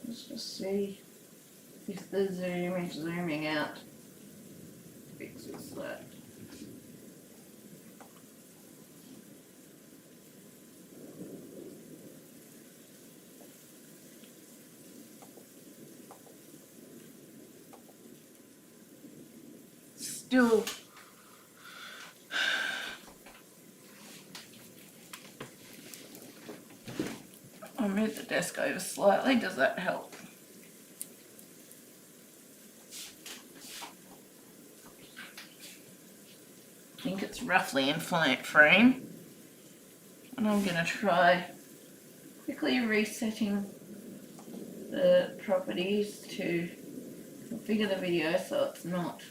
Let's just see if the zoom is zooming out. Fixes that. Still I'll move the desk over slightly. Does that help? I think it's roughly in frame. And I'm going to try quickly resetting the properties to configure the video so it's not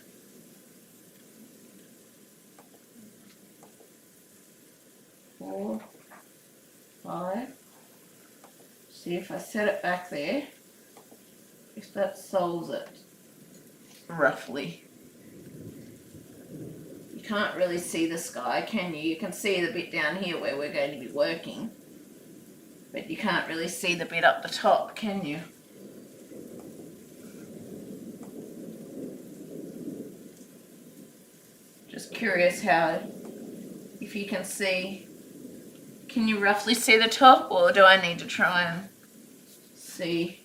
four, five. See if I set it back there, if that solves it, roughly. You can't really see the sky, can you? You can see the bit down here where we're going to be working, but you can't really see the bit up the top, can you? Just curious how, if you can see, can you roughly see the top, or do I need to try and see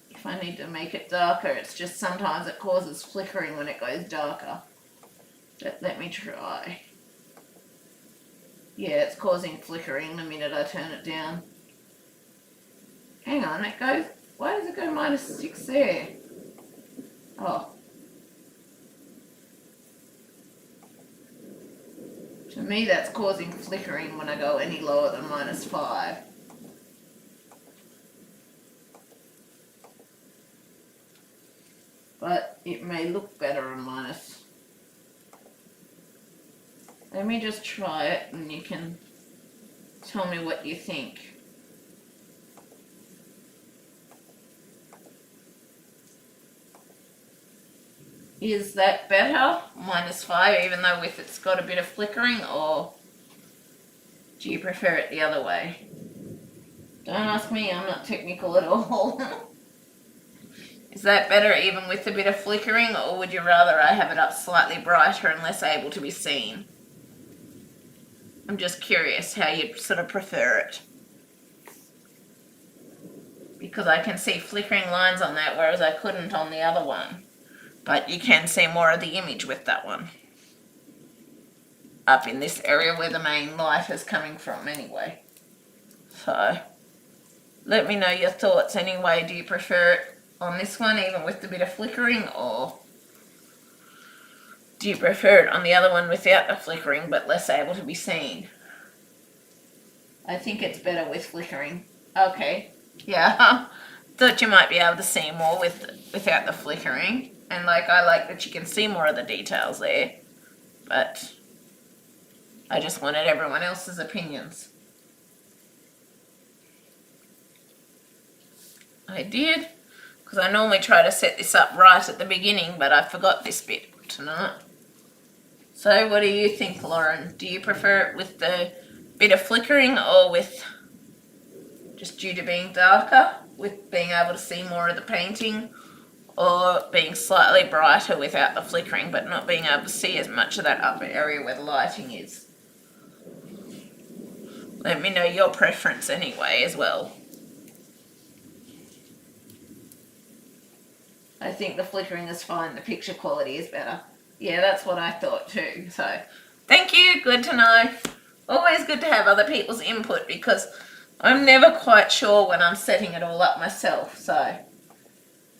if I need to make it darker? It's just sometimes it causes flickering when it goes darker. But let me try. Yeah, it's causing flickering the minute I turn it down. Hang on, it goes, why does it go -6 there? Oh. To me that's causing flickering when I go any lower than -5. But it may look better on minus. Let me just try it and you can tell me what you think. Is that better, -5, even though with it's got a bit of flickering, or do you prefer it the other way? Don't ask me, I'm not technical at all. Is that better even with a bit of flickering, or would you rather I have it up slightly brighter and less able to be seen? I'm just curious how you'd sort of prefer it. Because I can see flickering lines on that, whereas I couldn't on the other one. But you can see more of the image with that one. Up in this area where the main light is coming from anyway. So, let me know your thoughts anyway. Do you prefer it on this one even with a bit of flickering, or do you prefer it on the other one without the flickering but less able to be seen? I think it's better with flickering. Okay, yeah. Thought you might be able to see more without the flickering. And I like that you can see more of the details there, but I just wanted everyone else's opinions. I did, because I normally try to set this up right at the beginning, but I forgot this bit tonight. So what do you think, Lauren? Do you prefer it with the bit of flickering, or with just due to being darker, with being able to see more of the painting? Or being slightly brighter without the flickering, but not being able to see as much of that upper area where the lighting is? Let me know your preference anyway as well. I think the flickering is fine, the picture quality is better. Yeah, that's what I thought too. So, thank you, good to know. Always good to have other people's input, because I'm never quite sure when I'm setting it all up myself, so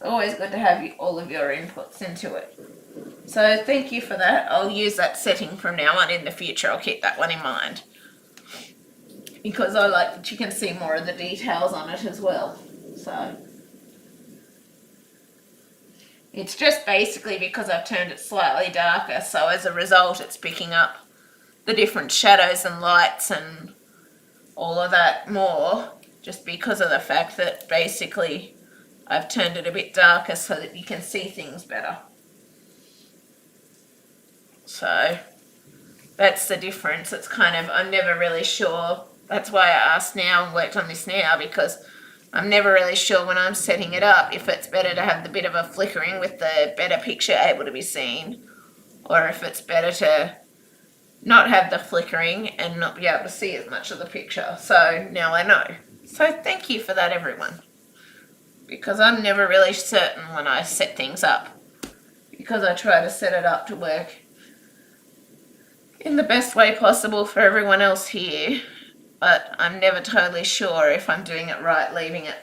always good to have all of your inputs into it. So thank you for that. I'll use that setting from now on in the future. I'll keep that one in mind, because I like that you can see more of the details on it as well. So it's just basically because I've turned it slightly darker, so as a result it's picking up the different shadows and lights and all of that more, just because of the fact that basically I've turned it a bit darker so that you can see things better. So that's the difference. It's kind of, I'm never really sure. That's why I asked now and worked on this now, because I'm never really sure when I'm setting it up if it's better to have the bit of a flickering with the better picture able to be seen, or if it's better to not have the flickering and not be able to see as much of the picture. So now I know. So thank you for that, everyone. Because I'm never really certain when I set things up, because I try to set it up to work in the best way possible for everyone else here, but I'm never totally sure if I'm doing it right, leaving it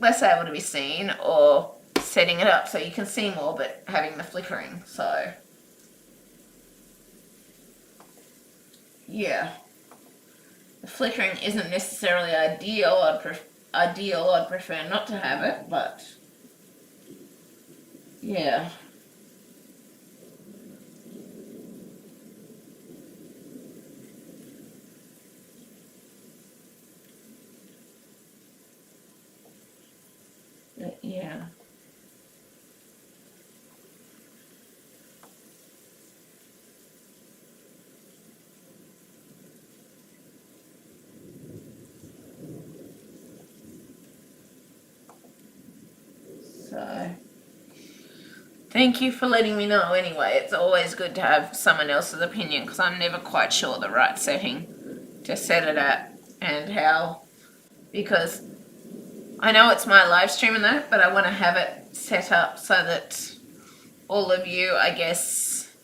less able to be seen, or setting it up so you can see more but having the flickering. So yeah, the flickering isn't necessarily ideal. I'd prefer not to have it, but yeah. But yeah. So, thank you for letting me know anyway. It's always good to have someone else's opinion, because I'm never quite sure the right setting to set it at and how, because I know it's my live stream and that, but I want to have it set up so that all of you, I guess,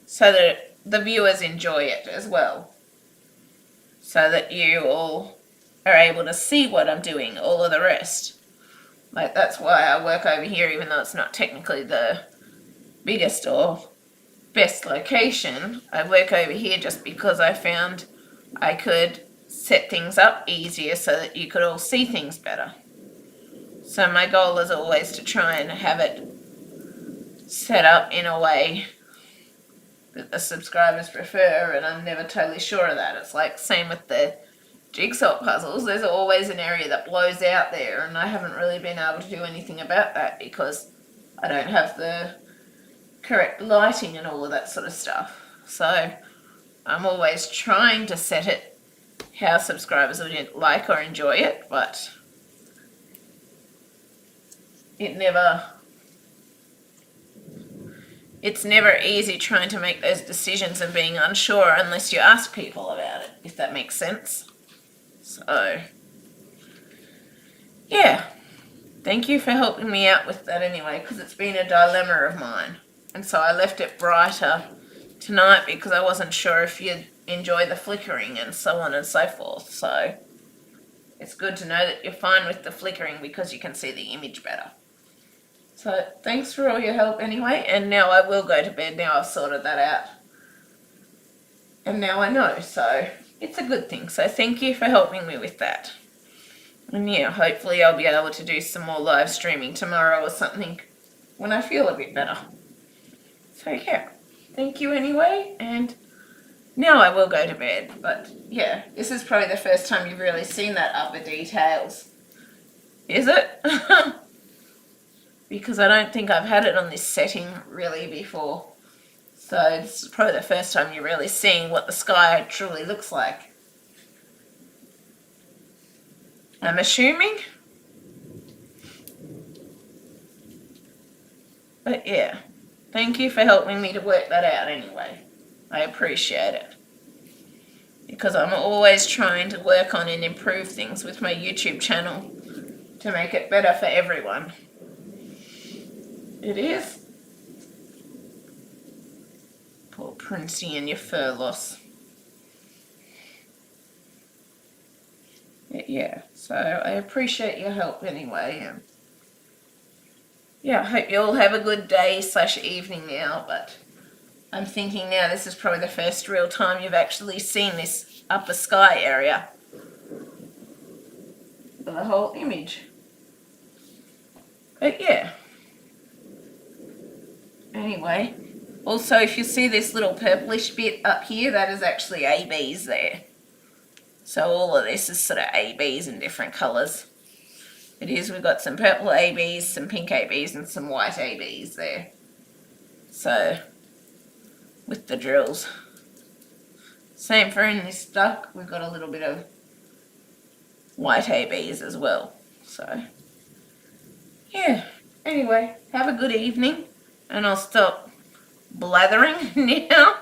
so that the viewers enjoy it as well. so that you all are able to see what I'm doing, all of the rest. Like, that's why I work over here, even though it's not technically the biggest or best location. I work over here just because I found I could set things up easier so that you could all see things better. So my goal is always to try and have it set up in a way that the subscribers prefer, and I'm never totally sure of that. It's like same with the jigsaw puzzles. There's always an area that blows out there, and I haven't really been able to do anything about that because I don't have the correct lighting and all of that sort of stuff. So I'm always trying to set it how subscribers would like or enjoy it, but it's never easy trying to make those decisions and being unsure unless you ask people about it, if that makes sense. So, yeah, thank you for helping me out with that anyway, because it's been a dilemma of mine. And so I left it brighter tonight because I wasn't sure if you'd enjoy the flickering and so on and so forth. So it's good to know that you're fine with the flickering because you can see the image better. So thanks for all your help anyway, and now I will go to bed. Now I've sorted that out. And now I know, so it's a good thing. So thank you for helping me with that. And yeah, hopefully I'll be able to do some more live streaming tomorrow or something when I feel a bit better. So yeah, thank you anyway, and now I will go to bed. But yeah, this is probably the first time you've really seen that upper details. Is it? Because I don't think I've had it on this setting really before. So this is probably the first time you're really seeing what the sky truly looks like. I'm assuming. But yeah, thank you for helping me to work that out anyway. I appreciate it. Because I'm always trying to work on and improve things with my YouTube channel to make it better for everyone. It is. Poor Princey and your fur loss. Yeah, so I appreciate your help anyway. And yeah, I hope you all have a good day / evening now, but I'm thinking now this is probably the first real time you've actually seen this upper sky area. The whole image. But yeah. Anyway, also if you see this little purplish bit up here, that is actually ABs there. So all of this is sort of ABs in different colours. It is, we've got some purple ABs, some pink ABs and some white ABs there. So, with the drills. Same for in this duck, we've got a little bit of white ABs as well. So, yeah. Anyway, have a good evening. And I'll stop blathering now.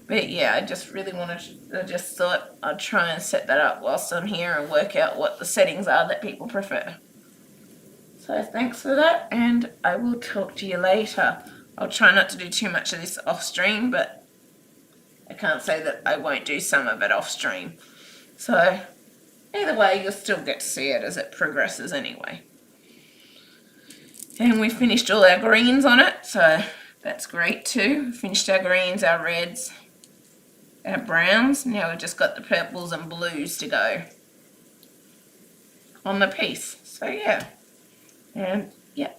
But yeah, I just really I just thought I'd try and set that up whilst I'm here and work out what the settings are that people prefer. So thanks for that, and I will talk to you later. I'll try not to do too much of this off stream, but I can't say that I won't do some of it off stream. So either way, you'll still get to see it as it progresses anyway. And we finished all our greens on it, so that's great too. We finished our greens, our reds, our browns. Now we've just got the purples and blues to go on the piece. So yeah, and yeah.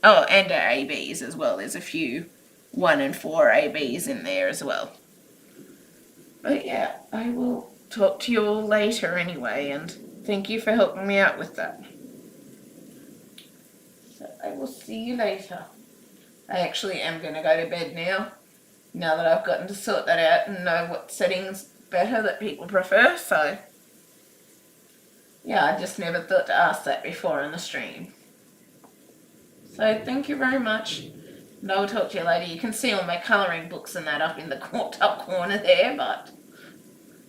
Oh, and our ABs as well. There's a few 1 and 4 ABs in there as well. But yeah, I will talk to you all later anyway, and thank you for helping me out with that. I will see you later. I actually am going to go to bed now that I've gotten to sort that out and know what settings better that people prefer. So yeah, I just never thought to ask that before in the stream. So thank you very much, and I'll talk to you later. You can see all my colouring books and that up in the top corner there, but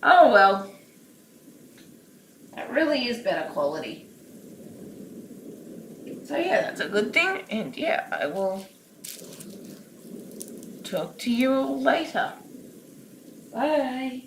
oh well, it really is better quality. So yeah, that's a good thing, and yeah, I will talk to you all later. Bye.